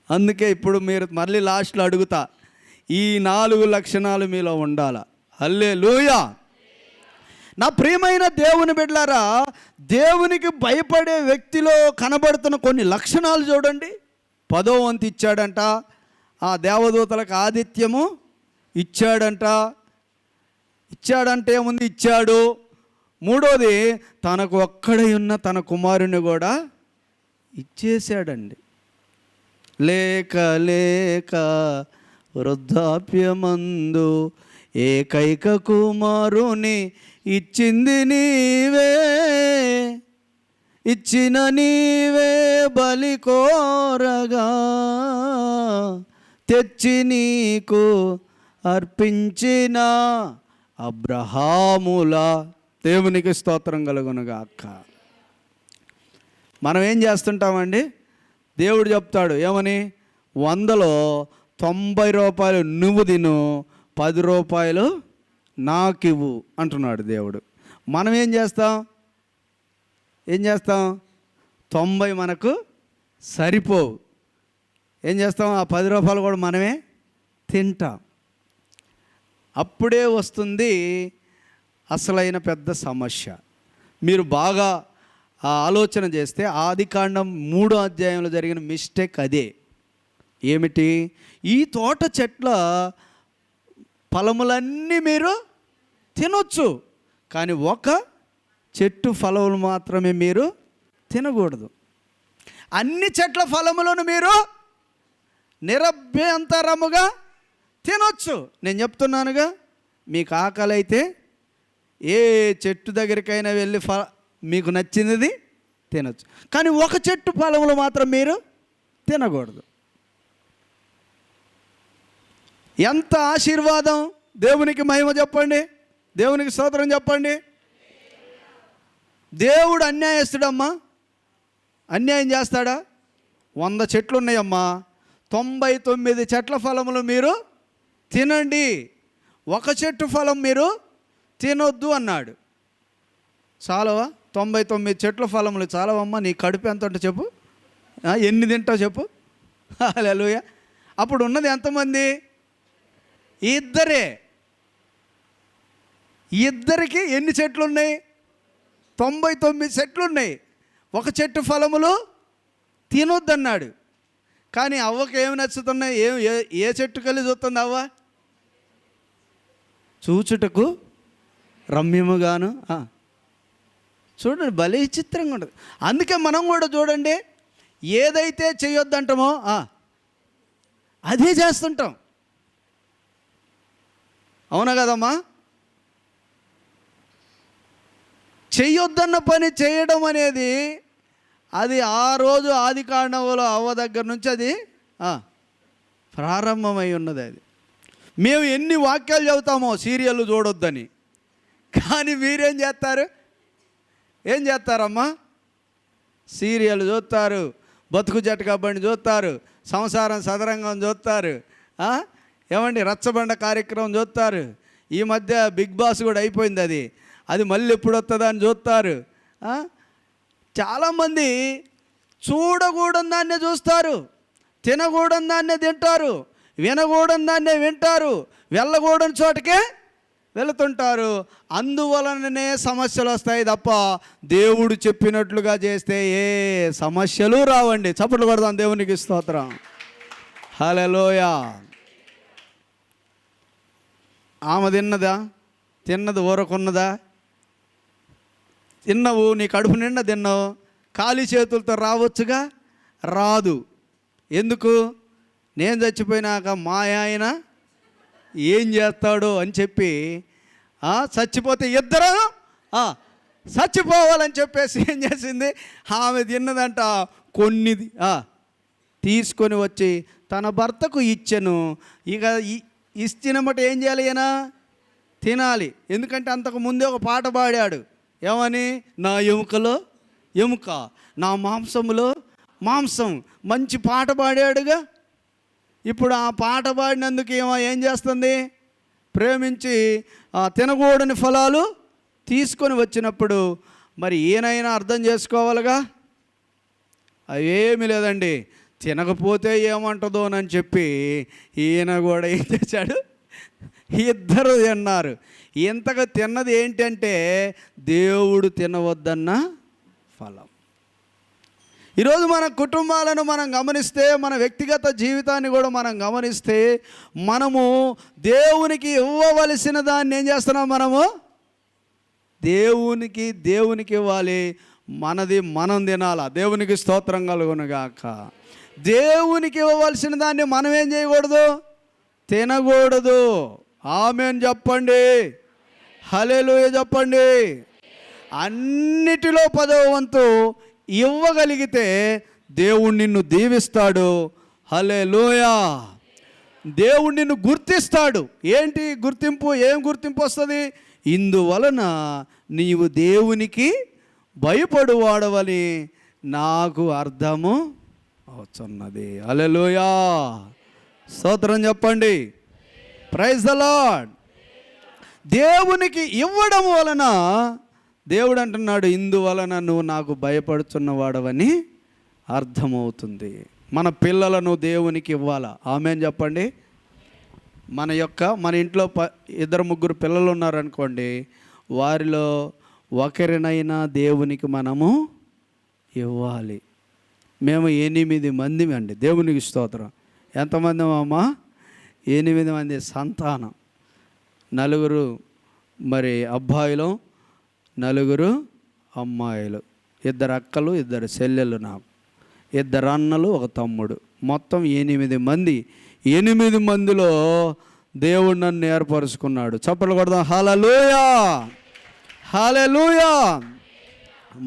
అందుకే ఇప్పుడు మీరు మళ్ళీ లాస్ట్లో అడుగుతా, ఈ 4 లక్షణాలు మీలో ఉండాలా. హల్లెలూయా. నా ప్రియమైన దేవుని బిడ్డలారా, దేవునికి భయపడే వ్యక్తిలో కనబడుతున్న కొన్ని లక్షణాలు చూడండి. 10వ వంతు ఇచ్చాడంట, ఆ దేవదూతలకు ఆతిథ్యము ఇచ్చాడంటే ఏముంది? ఇచ్చాడు. 3వది, తనకు ఒక్కడై ఉన్న తన కుమారుని కూడా ఇచ్చేశాడండి. లేక వృద్ధాప్యమందు ఏకైక కుమారుని ఇచ్చింది నీవే, ఇచ్చిన నీవే బలి కోరగా, తెచ్చి నీకు అర్పించిన అబ్రహాముల. దేవునికి స్తోత్రం కలుగునుగాక. మనం ఏం చేస్తుంటామండి? దేవుడు చెప్తాడు ఏమని, 100లో 90 రూపాయలు నువ్వు తిను, 10 రూపాయలు నాకివ్వు అంటున్నాడు దేవుడు. మనం ఏం చేస్తాం? 90 మనకు సరిపోవు. ఏం చేస్తాం? ఆ 10 రూపాయలు కూడా మనమే తింటాం. అప్పుడే వస్తుంది అసలైన పెద్ద సమస్య. మీరు బాగా ఆలోచన చేస్తే ఆదికాండం 3వ అధ్యాయంలో జరిగిన మిస్టేక్ అదే. ఏమిటి? ఈ తోట చెట్ల ఫలములన్నీ మీరు తినొచ్చు, కానీ ఒక చెట్టు ఫలములు మాత్రమే మీరు తినకూడదు. అన్ని చెట్ల ఫలములను మీరు నిరభ్యంతరముగా తినొచ్చు. నేను చెప్తున్నానుగా, మీకు ఆకలి అయితే ఏ చెట్టు దగ్గరికైనా వెళ్ళి మీకు నచ్చినది తినొచ్చు, కానీ ఒక చెట్టు ఫలములు మాత్రం మీరు తినకూడదు. ఎంత ఆశీర్వాదం! దేవునికి మహిమ చెప్పండి, దేవునికి స్తోత్రం చెప్పండి. దేవుడు అన్యాయస్తుడమ్మా? అన్యాయం చేస్తాడా? 100 చెట్లు ఉన్నాయమ్మా, 99 చెట్ల ఫలములు మీరు తినండి, ఒక చెట్టు ఫలం మీరు తినొద్దు అన్నాడు. చాలవా? 99 చెట్ల ఫలములు చాలవమ్మా? నీ కడుపు ఎంత ఉంటే చెప్పు, ఎన్ని తింటావు చెప్పు. హల్లెలూయా. అప్పుడు ఉన్నది ఎంతమంది? ఇద్దరికి ఎన్ని చెట్లు ఉన్నాయి? 99 చెట్లు ఉన్నాయి, ఒక చెట్టు ఫలములు తినొద్దన్నాడు. కానీ అవ్వకి ఏమి నచ్చుతున్నాయి? ఏ చెట్టు కలిసి చూస్తుంది అవ్వ? చూచుటకు రమ్యముగాను. చూడండి, భలే చిత్రంగా ఉంటుంది. అందుకే మనం కూడా చూడండి, ఏదైతే చేయొద్దంటామో అదే చేస్తుంటాం. అవునా కదమ్మా? చెయ్యొద్దన్న పని చేయడం అనేది అది ఆ రోజు ఆదికాండంలో అవ్వ దగ్గర నుంచి అది ప్రారంభమై ఉన్నది. అది మేము ఎన్ని వాక్యాలు చదువుతామో సీరియల్ చూడొద్దని, కానీ మీరేం చేస్తారు? ఏం చేస్తారమ్మా? సీరియల్ చూస్తారు, బతుకు జట్కా బండి చూస్తారు, సంసారం సదరంగం చూస్తారు, ఏమండి రచ్చబండ కార్యక్రమం చూస్తారు. ఈ మధ్య బిగ్ బాస్ కూడా అయిపోయింది, అది మళ్ళీ ఎప్పుడు వస్తుందా అని చూస్తారు. చాలామంది చూడకూడని దాన్నే చూస్తారు, తినకూడని దాన్నే తింటారు, వినకూడని దాన్నే వింటారు, వెళ్ళకూడని చోటకే వెళుతుంటారు. అందువలననే సమస్యలు వస్తాయి తప్ప దేవుడు చెప్పినట్లుగా చేస్తే ఏ సమస్యలు రావండి. చప్పట్లు కొడదాం, దేవునికి స్తోత్రం. హల్లెలూయా. ఆమె తిన్నది ఊరకున్నదా? తిన్నవు, నీ కడుపు నిండా తిన్నావు, ఖాళీ చేతులతో రావచ్చుగా? రాదు. ఎందుకు? నేను చచ్చిపోయినాక మా ఆయన ఏం చేస్తాడో అని చెప్పి చచ్చిపోతే ఇద్దరు చచ్చిపోవాలని చెప్పేసి ఏం చేసింది? ఆమె తిన్నదంట కొన్ని తీసుకొని వచ్చి తన భర్తకు ఇచ్చెను. ఇక ఇచ్చినమాట ఏం చేయాలి? ఈయన తినాలి. ఎందుకంటే అంతకు ముందే ఒక పాట పాడాడు, ఏమని? నా ఎముకలో ఎముక, నా మాంసములో మాంసం. మంచి పాట పాడాడుగా. ఇప్పుడు ఆ పాట పాడినందుకు ఏం చేస్తుంది? ప్రేమించి తినకూడని ఫలాలు తీసుకొని వచ్చినప్పుడు మరి ఈయనైనా అర్థం చేసుకోవాలిగా. అవేమీ లేదండి, తినకపోతే ఏమంటుందోనని చెప్పి ఈయన కూడా ఏం చేశాడు? ఇద్దరు తిన్నారు. ఇంతగా తిన్నది ఏంటంటే దేవుడు తినవద్దన్న ఫలం. ఈరోజు మన కుటుంబాలను మనం గమనిస్తే, మన వ్యక్తిగత జీవితాన్ని కూడా మనం గమనిస్తే, మనము దేవునికి ఇవ్వవలసిన దాన్ని ఏం చేస్తున్నాం? మనము దేవునికి ఇవ్వాలి, మనది మనం తినాలా. దేవునికి స్తోత్రం కలుగునుగాక. దేవునికి ఇవ్వవలసిన దాన్ని మనం ఏం చేయకూడదు? తినకూడదు. ఆమేన్ చెప్పండి, హల్లెలూయా చెప్పండి. అన్నిటిలో 10వ వంతు ఇవ్వగలిగితే దేవుడు నిన్ను దీవిస్తాడు. హల్లెలూయా. దేవుడు నిన్ను గుర్తిస్తాడు. ఏంటి గుర్తింపు? ఏం గుర్తింపు వస్తుంది? ఇందువలన నీవు దేవునికి భయపడువాడవని నాకు అర్థము అవుతున్నది. హల్లెలూయా, స్తోత్రం చెప్పండి. Praise the Lord. దేవునికి ఇవ్వడం వలన దేవుడు అంటున్నాడు, ఇందువలన నువ్వు నాకు భయపడుతున్నవాడవని అర్థమవుతుంది. మన పిల్లలను దేవునికి ఇవ్వాలా? ఆమేన్ చెప్పండి. మన ఇంట్లో 2-3 పిల్లలు ఉన్నారనుకోండి, వారిలో ఒకరినైనా దేవునికి మనము ఇవ్వాలి. మేము 8 మంది అండి, దేవునికి స్తోత్రం. ఎంతమంది అమ్మా? 8 మంది సంతానం. 4 మరి అబ్బాయిలు, 4 అమ్మాయిలు, 2 అక్కలు, 2 చెల్లెళ్ళు, నాకు 2 అన్నలు, 1 తమ్ముడు, మొత్తం 8 మంది. 8 మందిలో దేవుడు నన్ను ఏర్పరుచుకున్నాడు. చప్పట్లు కొడదాం. హల్లెలూయా, హల్లెలూయా.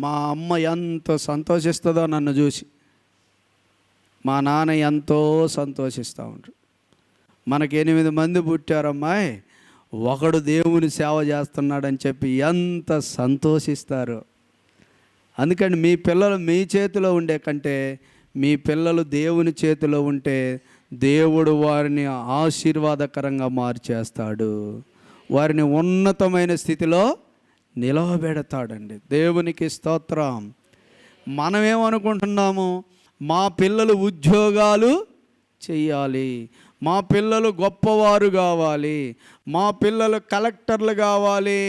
మా అమ్మ ఎంతో సంతోషిస్తుందో నన్ను చూసి, మా నాన్న ఎంతో సంతోషిస్తూ ఉంటాడు. మనకి 8 మంది పుట్టారమ్మాయి, ఒకడు దేవుని సేవ చేస్తున్నాడని చెప్పి ఎంత సంతోషిస్తారు. అందుకని మీ పిల్లలు మీ చేతిలో ఉండే కంటే మీ పిల్లలు దేవుని చేతిలో ఉంటే దేవుడు వారిని ఆశీర్వాదకరంగా మార్చేస్తాడు, వారిని ఉన్నతమైన స్థితిలో నిలవబెడతాడండి. దేవునికి స్తోత్రం. మనమేమనుకుంటున్నాము? మా పిల్లలు ఉద్యోగాలు చెయ్యాలి, మా పిల్లలు గొప్పవారు కావాలి, మా పిల్లలు కలెక్టర్లు కావాలి,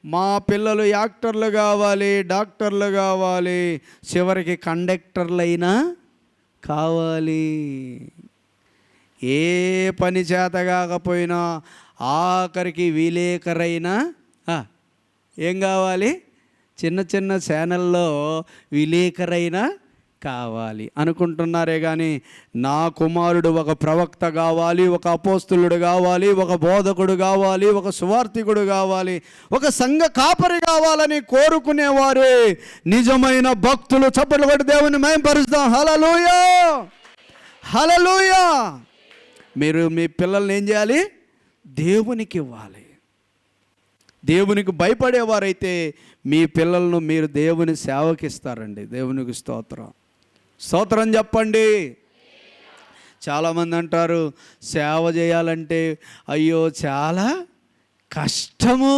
మా పిల్లలు యాక్టర్లు కావాలి, డాక్టర్లు కావాలి, చివరికి కండక్టర్లైనా కావాలి. ఏ పని చేత కాకపోయినా ఆఖరికి విలేకరైనా ఏం కావాలి? చిన్న చిన్న ఛానల్లో విలేకరైనా కావాలి అనుకుంటున్నారే కానీ, నా కుమారుడు ఒక ప్రవక్త కావాలి, ఒక అపోస్తులుడు కావాలి, ఒక బోధకుడు కావాలి, ఒక సువార్థికుడు కావాలి, ఒక సంఘ కాపరి కావాలని కోరుకునేవారే నిజమైన భక్తులు. చప్పట్లు కొట్టి దేవుని మహిమపరుస్తాం. హల్లెలూయా, హల్లెలూయా. మీరు మీ పిల్లల్ని ఏం చేయాలి? దేవునికి ఇవ్వాలి. దేవునికి భయపడేవారైతే మీ పిల్లలను మీరు దేవుని సేవకిస్తారండి. దేవునికి స్తోత్రం, స్తోత్రం చెప్పండి. చాలామంది అంటారు, సేవ చేయాలంటే అయ్యో చాలా కష్టము,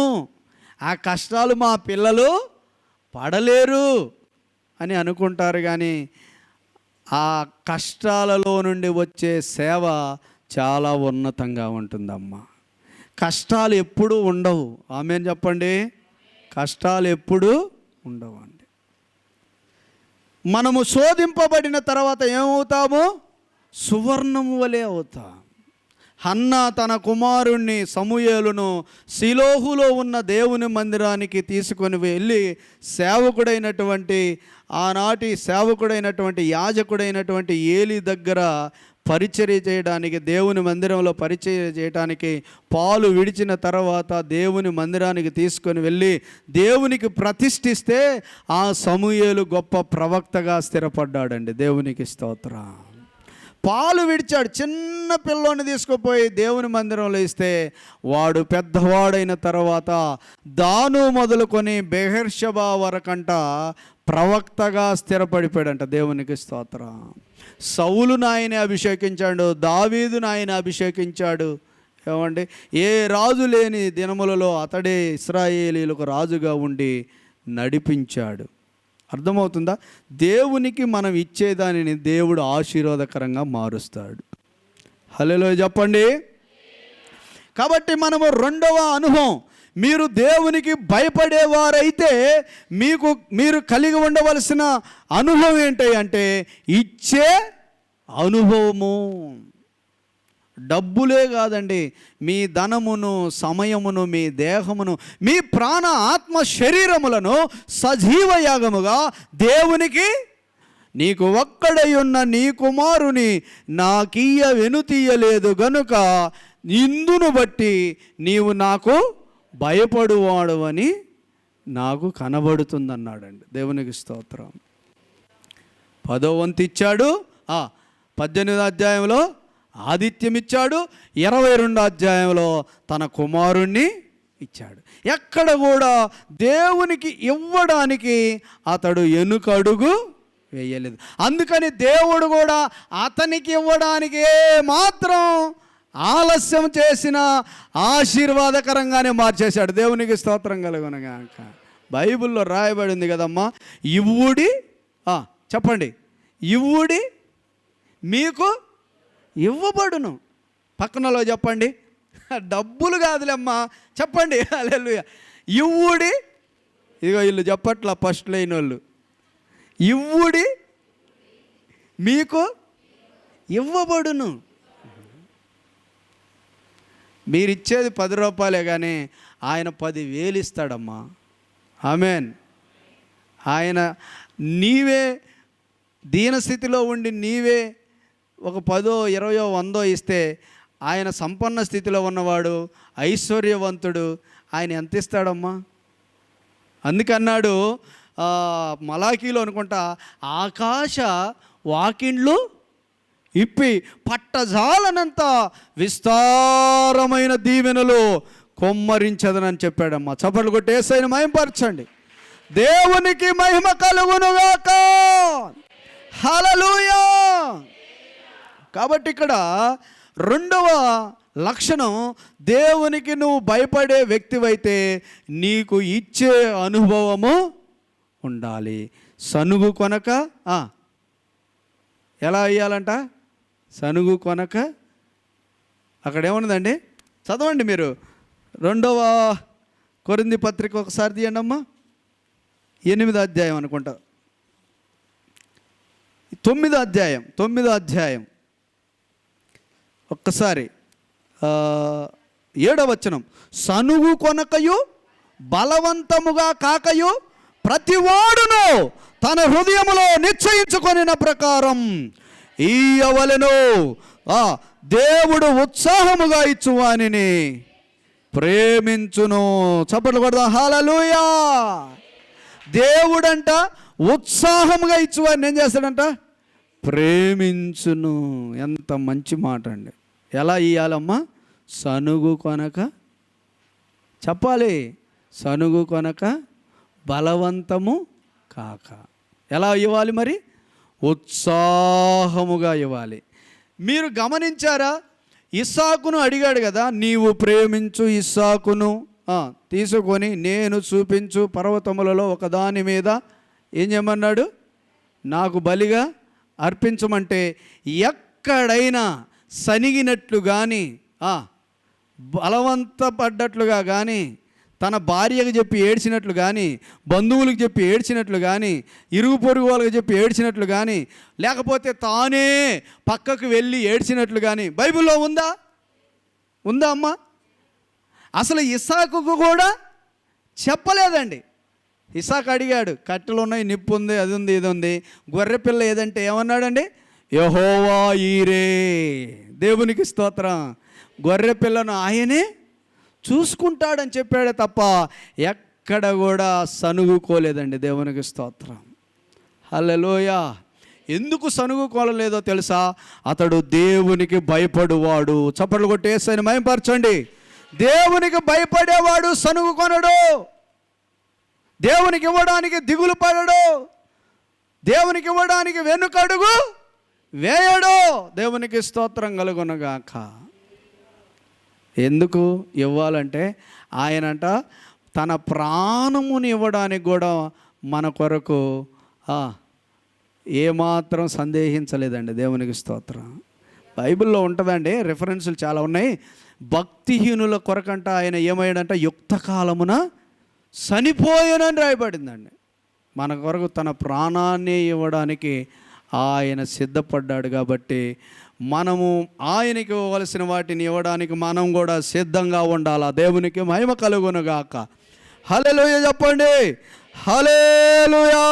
ఆ కష్టాలు మా పిల్లలు పడలేరు అని అనుకుంటారు. కానీ ఆ కష్టాలలో నుండి వచ్చే సేవ చాలా ఉన్నతంగా ఉంటుందమ్మా. కష్టాలు ఎప్పుడూ ఉండవు. ఆమేన్ చెప్పండి. కష్టాలు ఎప్పుడూ ఉండవండి. మనము శోధింపబడిన తర్వాత ఏమవుతాము? సువర్ణము వలె అవుతాం. హన్నా తన కుమారుణ్ణి సమూయేలును షిలోహులో ఉన్న దేవుని మందిరానికి తీసుకొని వెళ్ళి ఆనాటి సేవకుడైనటువంటి యాజకుడైనటువంటి ఏలీ దగ్గర పరిచర్య చేయడానికి, దేవుని మందిరంలో పరిచర్య చేయడానికి పాలు విడిచిన తర్వాత దేవుని మందిరానికి తీసుకొని వెళ్ళి దేవునికి ప్రతిష్ఠిస్తే ఆ సమూయేలు గొప్ప ప్రవక్తగా స్థిరపడ్డాడండి. దేవునికి స్తోత్రం. పాలు విడిచాడు, చిన్న పిల్లోని తీసుకుపోయి దేవుని మందిరంలో ఇస్తే వాడు పెద్దవాడైన తర్వాత దాను మొదలుకొని బెహెర్షెబా వరకంట ప్రవక్తగా స్థిరపడిపోయాడంట. దేవునికి స్తోత్రం. సౌలును ఆయన అభిషేకించాడు, దావీదును ఆయన అభిషేకించాడు. ఏమండి, ఏ రాజు లేని దినములలో అతడే ఇశ్రాయేలీలకు రాజుగా ఉండి నడిపించాడు. అర్థమవుతుందా? దేవునికి మనం ఇచ్చేదానిని దేవుడు ఆశీర్వాదకరంగా మారుస్తాడు. హల్లెలూయా చెప్పండి. కాబట్టి మనము రెండవ అనుభవం, మీరు దేవునికి భయపడేవారైతే మీరు కలిగి ఉండవలసిన అనుభవం ఏంటి అంటే ఇచ్చే అనుభవము. డబ్బులే కాదండి, మీ ధనమును, సమయమును, మీ దేహమును, మీ ప్రాణ ఆత్మ శరీరములను సజీవ యాగముగా దేవునికి, నీకు ఒక్కడై ఉన్న నీ కుమారుని నాకీయ వెనుతీయలేదు గనుక ఇందును బట్టి నీవు నాకు భయపడువాడవని నాకు కనబడుతుందన్నాడండి. దేవునికి స్తోత్రం. 10వ వంతు ఇచ్చాడు. 18వ అధ్యాయంలో ఆతిథ్యం ఇచ్చాడు. 22వ అధ్యాయంలో తన కుమారుణ్ణి ఇచ్చాడు. ఎక్కడ కూడా దేవునికి ఇవ్వడానికి అతడు వెనుకడుగు వేయలేదు. అందుకని దేవుడు కూడా అతనికి ఇవ్వడానికి మాత్రం ఆలస్యం చేసిన ఆశీర్వాదకరంగానే మార్చేశాడు. దేవునికి స్తోత్రం కలుగునగాక. బైబిల్లో రాయబడింది కదమ్మా, ఇవ్వుడి చెప్పండి, ఇవ్వుడి మీకు ఇవ్వబడును. పక్కనలో చెప్పండి, డబ్బులు కాదులేమ్మా, చెప్పండి హల్లెలూయా. ఇవ్వుడి, ఇదిగో వీళ్ళు చెప్పట్లా ఫస్ట్ లైన్ వాళ్ళు, ఇవ్వుడి మీకు ఇవ్వబడును. మీరు ఇచ్చేది 10 రూపాయలే కానీ ఆయన 10,000 ఇస్తాడమ్మా. ఆమెన్. ఆయన నీవే దీనస్థితిలో ఉండి నీవే ఒక 10, 20, 100 ఇస్తే ఆయన సంపన్న స్థితిలో ఉన్నవాడు, ఐశ్వర్యవంతుడు, ఆయన ఎంత ఇస్తాడమ్మా? అందుకన్నాడు మలాకీలో అనుకుంటా, ఆకాశ వాకిండ్లు ఇప్పి పట్టజాలనంత విస్తారమైన దీవెనలు కొమ్మరించదనని చెప్పాడమ్మా. చప్పట్లు కొట్టి యేసయ్యను మహిమపరచండి. దేవునికి మహిమ కలుగునుగాక. హల్లెలూయా. కాబట్టి ఇక్కడ 2వ లక్షణం, దేవునికి నువ్వు భయపడే వ్యక్తివైతే నీకు ఇచ్చే అనుభవము ఉండాలి. సనుగు కొనక ఎలా ఇయ్యాలంట? సనుగు కొనక. అక్కడ ఏమన్నదండి? చదవండి మీరు. 2వ కొరింథీ పత్రిక ఒకసారి తీయండి అమ్మా. 8వ అధ్యాయం అనుకుంటా, 9వ అధ్యాయం ఒక్కసారి 7వ వచనం. సనుగు కొనకయు బలవంతముగా కాకయు ప్రతివాడును తన హృదయములో నిశ్చయించుకొనిన ప్రకారం ఈయవలెను. దేవుడు ఉత్సాహముగా ఇచ్చువానిని ప్రేమించును. చప్పట్లు కొడదాం. హల్లెలూయా. దేవుడంట ఉత్సాహముగా ఇచ్చువారిని ఏం చేస్తాడంట? ప్రేమించును. ఎంత మంచి మాట అండి. ఎలా ఇయ్యాలమ్మా? సనుగు కొనక. చెప్పాలి, సనుగు కొనక బలవంతము కాక. ఎలా ఇవ్వాలి మరి? ఉత్సాహముగా ఇవ్వాలి. మీరు గమనించారా? ఇస్సాకును అడిగాడు కదా, నీవు ప్రేమించు ఇస్సాకును తీసుకొని నేను చూపించు పర్వతములలో ఒకదాని మీద ఏం చేయమన్నాడు? నాకు బలిగా అర్పించమంటే ఎక్కడైనా సనిగినట్లు కానీ బలవంతపడ్డట్లుగా కానీ, తన భార్యకు చెప్పి ఏడ్చినట్లు కానీ, బంధువులకు చెప్పి ఏడ్చినట్లు కానీ, ఇరుగు పొరుగు వాళ్ళకి చెప్పి ఏడ్చినట్లు కానీ, లేకపోతే తానే పక్కకు వెళ్ళి ఏడ్చినట్లు కానీ బైబిల్లో ఉందా? ఉందా అమ్మా? అసలు ఇస్సాకుకు కూడా చెప్పలేదండి. ఇస్సాకు అడిగాడు, కట్టెలు ఉన్నాయి, నిప్పు ఉంది, అది ఉంది, ఇది ఉంది. గొర్రెపిల్ల ఏదంటే ఏమన్నాడండి? యెహోవా ఈరే. దేవునికి స్తోత్రం. గొర్రెపిల్లను ఆయనే చూసుకుంటాడని చెప్పాడే తప్ప ఎక్కడ కూడా సనుగుకోలేదండి. దేవునికి స్తోత్రం. హల్లెలూయా. ఎందుకు సనుగుకోలేదో తెలుసా? అతడు దేవునికి భయపడువాడు. చప్పట్లు కొట్టి యేసయ్యను మహిమపరచండి. దేవునికి భయపడేవాడు సనుగు కొనడు. దేవునికి ఇవ్వడానికి దిగులు పడడు. దేవునికి ఇవ్వడానికి వెనుకడుగు వేయడు. దేవునికి స్తోత్రం కలుగునగాక. ఎందుకు ఇవ్వాలంటే ఆయనంట తన ప్రాణముని ఇవ్వడానికి కూడా మన కొరకు ఏమాత్రం సందేహించలేదండి. దేవునికి స్తోత్రం. బైబిల్లో ఉంటుందండి, రెఫరెన్సులు చాలా ఉన్నాయి. భక్తిహీనుల కొరకంట ఆయన ఏమయ్యాడంట? యుక్త కాలమున చనిపోయానని రాయబడిందండి. మన కొరకు తన ప్రాణాన్ని ఇవ్వడానికి ఆయన సిద్ధపడ్డాడు. కాబట్టి మనము ఆయనకి ఇవ్వవలసిన వాటిని ఇవ్వడానికి మనం కూడా సిద్ధంగా ఉండాలి. దేవునికి మహిమ కలుగునుగాక. హల్లెలూయా చెప్పండి. హల్లెలూయా.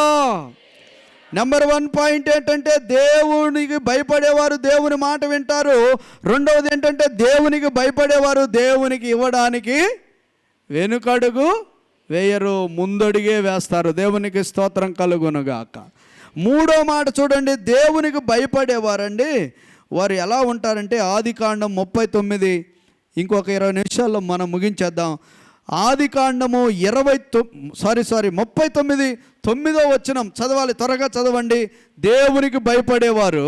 నెంబర్ 1 పాయింట్ ఏంటంటే దేవునికి భయపడేవారు దేవుని మాట వింటారు. రెండవది ఏంటంటే దేవునికి భయపడేవారు దేవునికి ఇవ్వడానికి వెనుకడుగు వేయరు, ముందడుగే వేస్తారు. దేవునికి స్తోత్రం కలుగునుగాక. మూడో మాట చూడండి, దేవునికి భయపడేవారండి వారు ఎలా ఉంటారంటే ఆదికాండం 39, ఇంకొక 20 నిమిషాల్లో మనం ముగించేద్దాం. ఆదికాండము 39 9వ వచనం చదవాలి, త్వరగా చదవండి. దేవునికి భయపడేవారు,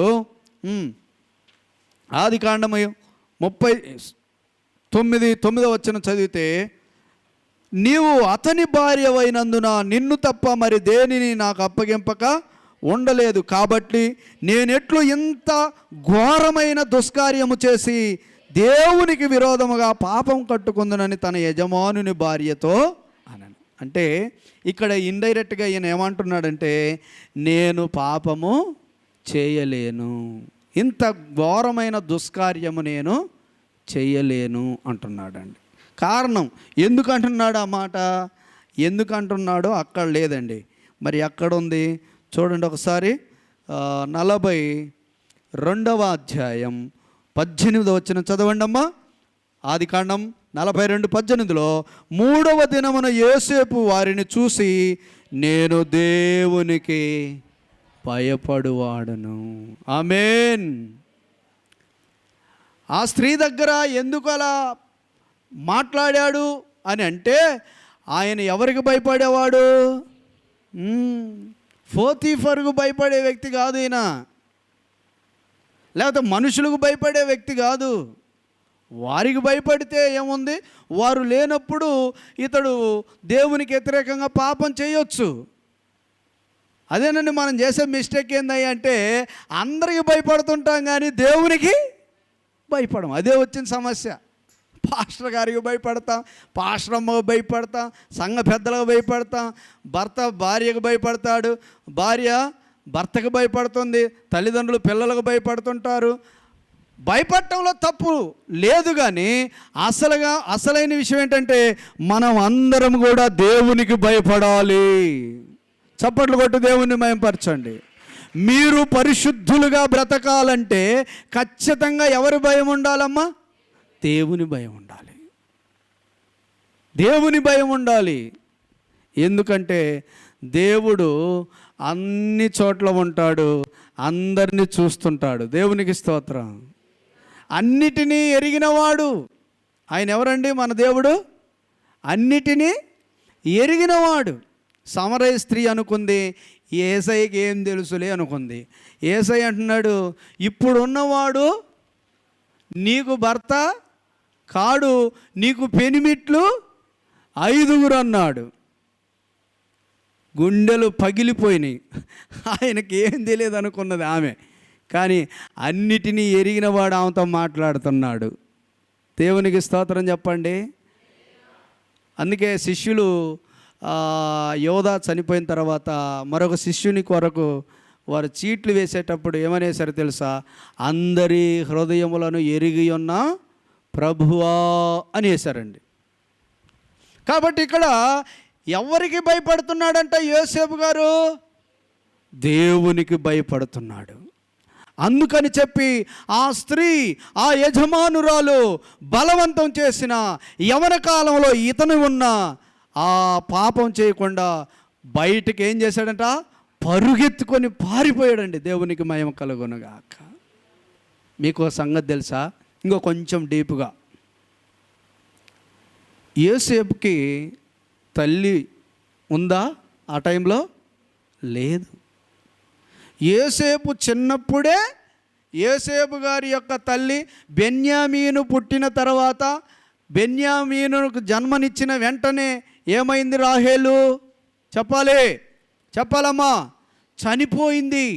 ఆదికాండము 39 9వ వచనం చదివితే, నీవు అతని భార్యవైనందున నిన్ను తప్ప మరి దేనిని నాకు అప్పగింపక ఉండలేదు, కాబట్టి నేనెట్లు ఇంత ఘోరమైన దుష్కార్యము చేసి దేవునికి విరోధముగా పాపం కట్టుకుందునని తన యజమానుని భార్యతో అనను. అంటే ఇక్కడ ఇండైరెక్ట్గా ఈయన ఏమంటున్నాడంటే, నేను పాపము చేయలేను, ఇంత ఘోరమైన దుష్కార్యము నేను చేయలేను అంటున్నాడండి. కారణం ఎందుకు అంటున్నాడు ఆ మాట, ఎందుకు అంటున్నాడో అక్కడ లేదండి. మరి ఎక్కడ ఉంది చూడండి ఒకసారి. 42వ అధ్యాయం 18వ వచనం చదవండి అమ్మా. ఆదికాండం 42:18, మూడవ దినమున యోసేపు వారిని చూసి నేను దేవునికి భయపడువాడను. ఆమేన్. ఆ స్త్రీ దగ్గర ఎందుకు అలా మాట్లాడాడు అని అంటే, ఆయన ఎవరికి భయపడేవాడు? పోతీఫరుకు భయపడే వ్యక్తి కాదు ఈయన, లేకపోతే మనుషులకు భయపడే వ్యక్తి కాదు. వారికి భయపడితే ఏముంది, వారు లేనప్పుడు ఇతడు దేవునికి వ్యతిరేకంగా పాపం చేయొచ్చు. అదేనండి మనం చేసే మిస్టేక్ ఏందయ్యా అంటే, అందరికి భయపడుతుంటాం కానీ దేవునికి భయపడం. అదే వచ్చిన సమస్య. పాస్టర్ గారికి భయపడతాం, పాస్టర్ అమ్మకు భయపడతాం, సంఘ పెద్దలకు భయపడతాం, భర్త భార్యకు భయపడతాడు, భార్య భర్తకు భయపడుతుంది, తల్లిదండ్రులు పిల్లలకు భయపడుతుంటారు. భయపడటంలో తప్పు లేదు, కానీ అసలైన విషయం ఏంటంటే మనం అందరం కూడా దేవునికి భయపడాలి. చప్పట్లు కొట్టి దేవుని మహిమపరచండి. మీరు పరిశుద్ధులుగా బ్రతకాలంటే ఖచ్చితంగా ఎవరి భయం ఉండాలమ్మా? దేవుని భయం ఉండాలి, దేవుని భయం ఉండాలి. ఎందుకంటే దేవుడు అన్ని చోట్ల ఉంటాడు, అందరినీ చూస్తుంటాడు. దేవునికి స్తోత్రం. అన్నిటినీ ఎరిగినవాడు ఆయన. ఎవరండి మన దేవుడు? అన్నిటినీ ఎరిగినవాడు. సమరయ స్త్రీ అనుకుంది యేసయ్యకి ఏం తెలుసులే అనుకుంది. యేసయ్య అంటున్నాడు, ఇప్పుడున్నవాడు నీకు భర్త కాడు, నీకు పెనిమిట్లు 5 అన్నాడు. గుండెలు పగిలిపోయినాయి. ఆయనకి ఏం తెలియదు అనుకున్నది ఆమె, కానీ అన్నిటినీ ఎరిగినవాడు ఆమెతో మాట్లాడుతున్నాడు. దేవునికి స్తోత్రం చెప్పండి. అందుకే శిష్యులు యోధా చనిపోయిన తర్వాత మరొక శిష్యుని కొరకు వారు చీట్లు వేసేటప్పుడు ఏమనేసారు తెలుసా? అందరి హృదయములను ఎరిగి ఉన్న ప్రభువా అని వేశారండి. కాబట్టి ఇక్కడ ఎవరికి భయపడుతున్నాడంట యోసేపు గారు? దేవునికి భయపడుతున్నాడు. అందుకని చెప్పి ఆ స్త్రీ, ఆ యజమానురాలు బలవంతం చేసిన యవన కాలంలో ఇతను ఉన్న ఆ పాపం చేయకుండా బయటికి ఏం చేశాడంట? పరుగెత్తుకొని పారిపోయాడండి. దేవునికి మహిమ కలుగునుగాక. మీకు సంగతి తెలుసా? ఇంకో కొంచెం డీప్గా, యోసేపుకి తల్లి ఉందా ఆ టైంలో? లేదు. యోసేపు చిన్నప్పుడే యోసేపు గారి యొక్క తల్లి బెన్యామీను పుట్టిన తర్వాత, బెన్యామీనుకు జన్మనిచ్చిన వెంటనే ఏమైంది? రాహేలు చెప్పాలమ్మా, చనిపోయింది.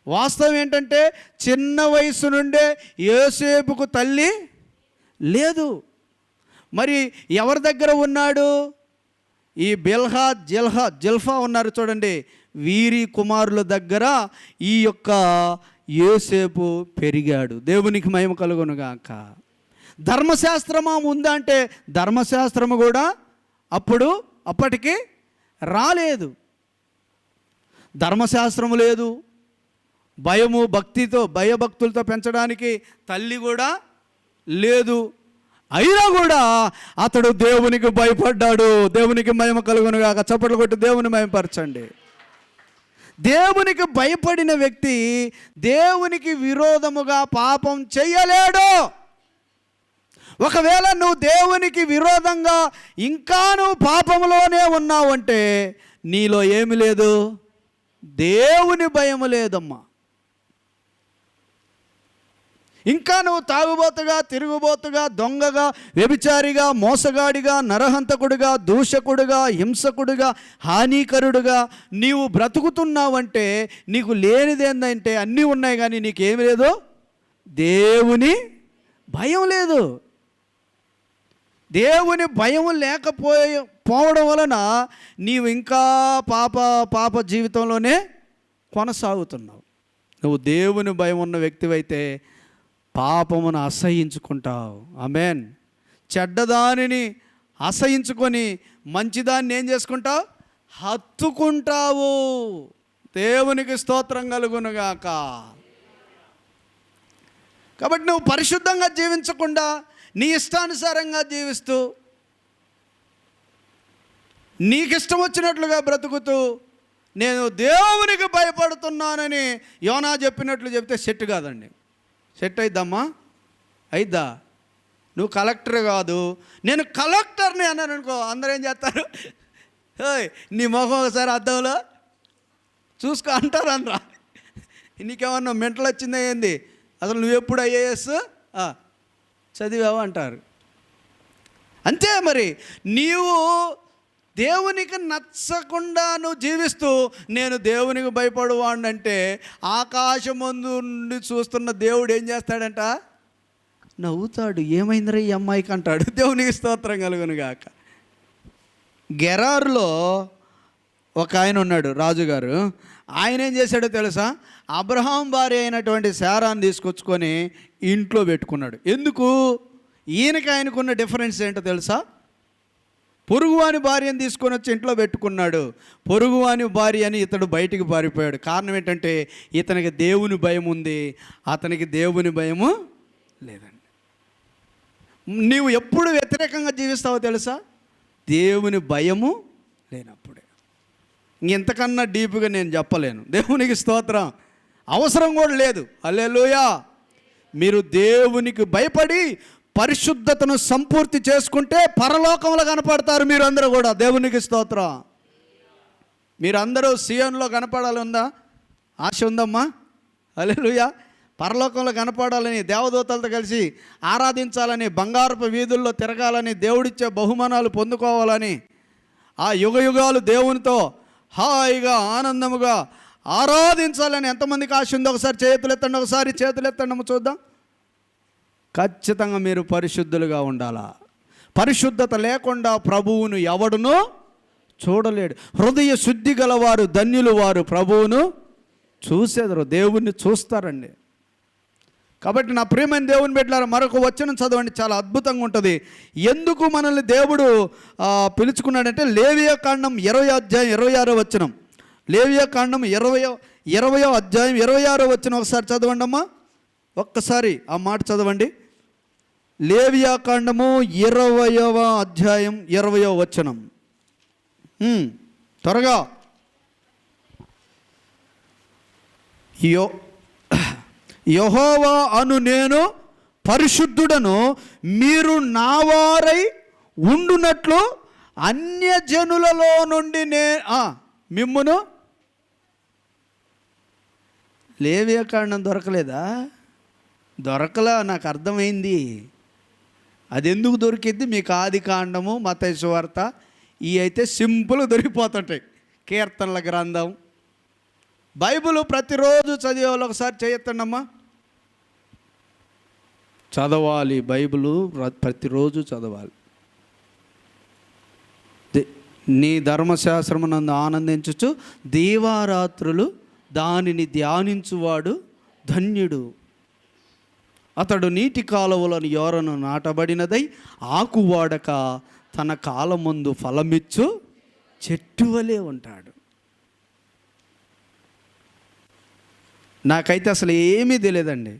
వాస్తవం ఏంటంటే చిన్న వయసు నుండే యోసేపుకు తల్లి లేదు. మరి ఎవరి దగ్గర ఉన్నాడు? ఈ బిల్హా జిల్ఫా ఉన్నారు చూడండి, వీరి కుమారుల దగ్గర ఈ యొక్క యోసేపు పెరిగాడు. దేవునికి మహిమ కలుగునుగాక. ధర్మశాస్త్రమా ఉందా అంటే ధర్మశాస్త్రము కూడా అప్పటికి రాలేదు. ధర్మశాస్త్రము లేదు, భయము భక్తితో భయభక్తులతో పెంచడానికి తల్లి కూడా లేదు. అయినా కూడా అతడు దేవునికి భయపడ్డాడు. దేవునికి మహిమ కలుగునుగాక. చప్పట్లు కొట్టి దేవుని మహిమపరచండి. దేవునికి భయపడిన వ్యక్తి దేవునికి విరోధముగా పాపం చెయ్యలేడు. ఒకవేళ నువ్వు దేవునికి విరోధంగా ఇంకా నువ్వు పాపంలోనే ఉన్నావంటే నీలో ఏమి లేదు, దేవుని భయము లేదమ్మా. ఇంకా నువ్వు తాగుబోతుగా, తిరుగుబోతుగా, దొంగగా, వ్యభిచారిగా, మోసగాడిగా, నరహంతకుడిగా, దూషకుడిగా, హింసకుడిగా, హానికరుడుగా నీవు బ్రతుకుతున్నావంటే నీకు లేనిదేందంటే అన్నీ ఉన్నాయి కానీ నీకేమి లేదు, దేవుని భయం లేదు. దేవుని భయం పోవడం వలన నీవు ఇంకా పాప జీవితంలోనే కొనసాగుతున్నావు. నువ్వు దేవుని భయం ఉన్న వ్యక్తివైతే పాపమును అసహించుకుంటావు. ఆమేన్. చెడ్డదానిని అసహించుకొని మంచిదాన్ని ఏం చేసుకుంటావు, హత్తుకుంటావు. దేవునికి స్తోత్రం కలుగునుగాక. కాబట్టి నువ్వు పరిశుద్ధంగా జీవించకుండా నీ ఇష్టానుసారంగా జీవిస్తూ నీకిష్టం వచ్చినట్లుగా బ్రతుకుతూ నేను దేవునికి భయపడుతున్నానని యోనా చెప్పినట్లు చెప్తే సెట్ కాదండి. సెట్ అయిద్దమ్మా? అయిద్దా? నువ్వు కలెక్టర్ కాదు, నేను కలెక్టర్ని అన్నాను అనుకో, అందరూ ఏం చేస్తారు, నీ మొహం ఒకసారి అద్దంలో చూసుకో అంటారు. అనరా నీకేమన్నా మెంటల్ వచ్చిందా ఏంది, అసలు నువ్వెప్పుడు ఐఏఎస్ చదివావు అంటారు. అంతే మరి. నీవు దేవునికి నచ్చకుండా నువ్వు జీవిస్తూ నేను దేవునికి భయపడువాడంటే ఆకాశమందు నుండి చూస్తున్న దేవుడు ఏం చేస్తాడంట, నవ్వుతాడు. ఏమైందిరా ఈ అమ్మాయికి అంటాడు. దేవునికి స్తోత్రం కలుగునుగాక. గెరారులో ఒక ఆయన ఉన్నాడు, రాజుగారు. ఆయన ఏం చేశాడో తెలుసా, అబ్రహాం భార్య అయినటువంటి శారాన్ని తీసుకొచ్చుకొని ఇంట్లో పెట్టుకున్నాడు. ఎందుకు? ఈయనకి ఆయనకున్న డిఫరెన్స్ ఏంటో తెలుసా, పొరుగువాని భార్యను తీసుకొని వచ్చి ఇంట్లో పెట్టుకున్నాడు. పొరుగువాని భార్య అని ఇతడు బయటికి పారిపోయాడు. కారణం ఏంటంటే ఇతనికి దేవుని భయం ఉంది, అతనికి దేవుని భయము లేదండి. నీవు ఎప్పుడు వ్యతిరేకంగా జీవిస్తావో తెలుసా, దేవుని భయము లేనప్పుడే. ఇంతకన్నా డీప్గా నేను చెప్పలేను. దేవునికి స్తోత్రం. అవసరం కూడా లేదు. హల్లెలూయా. మీరు దేవునికి భయపడి పరిశుద్ధతను సంపూర్తి చేసుకుంటే పరలోకంలో కనపడతారు మీరందరూ కూడా. దేవునికి స్తోత్రం. మీరందరూ సియోనులో కనపడాలి ఉందా? ఆశ ఉందమ్మా? హల్లెలూయా. పరలోకంలో కనపడాలని, దేవదూతలతో కలిసి ఆరాధించాలని, బంగారపు వీధుల్లో తిరగాలని, దేవుడిచ్చే బహుమానాలు పొందుకోవాలని, ఆ యుగయుగాలు దేవునితో హాయిగా ఆనందముగా ఆరాధించాలని ఎంతమందికి ఆశ ఉందో ఒకసారి చేతులెత్తండి. ఒకసారి చేతులెత్తండి చూద్దాం. ఖచ్చితంగా మీరు పరిశుద్ధులుగా ఉండాలా. పరిశుద్ధత లేకుండా ప్రభువును ఎవడును చూడలేడు. హృదయ శుద్ధి గలవారు ధన్యులు, వారు ప్రభువును చూసేదరు, దేవుణ్ణి చూస్తారండి. కాబట్టి నా ప్రియమైన దేవుని బిడ్డలారా, మరొక వచనం చదవండి, చాలా అద్భుతంగా ఉంటుంది. ఎందుకు మనల్ని దేవుడు పిలుచుకున్నాడంటే లేవియా కాండం 20వ అధ్యాయం 26వ వచనం. లేవియా కాండం 20వ అధ్యాయం 26వ వచనం ఒకసారి చదవండి అమ్మా. ఒక్కసారి ఆ మాట చదవండి. లేవియా కాండము 20వ అధ్యాయం 20వ వచనం. త్వరగా. యెహోవా అను నేను పరిశుద్ధుడను, మీరు నావారై ఉండునట్లు అన్యజనులలో నుండి మిమ్మును. లేవియా కాండం దొరకలేదా? దొరకలా. నాకు అర్థమైంది. అది ఎందుకు దొరికింది. మీకు ఆది కాండము, మత్తయి సువార్త ఇవి అయితే సింపుల్గా దొరికిపోతుంటాయి. కీర్తనల గ్రంథం, బైబిల్ ప్రతిరోజు చదివే వాళ్ళు ఒకసారి చేయొత్తండమ్మా. చదవాలి. బైబిల్ ప్రతిరోజు చదవాలి. నీ ధర్మశాస్త్రమునందు ఆనందించుచు దీవారాత్రులు దానిని ధ్యానించువాడు ధన్యుడు. అతడు నీటి కాలువలను యోరను నాటబడినదై ఆకువాడక తన కాలమందు ఫలమిచ్చు చెట్టు వలె ఉంటాడు. నాకైతే అసలు ఏమీ తెలియదండి.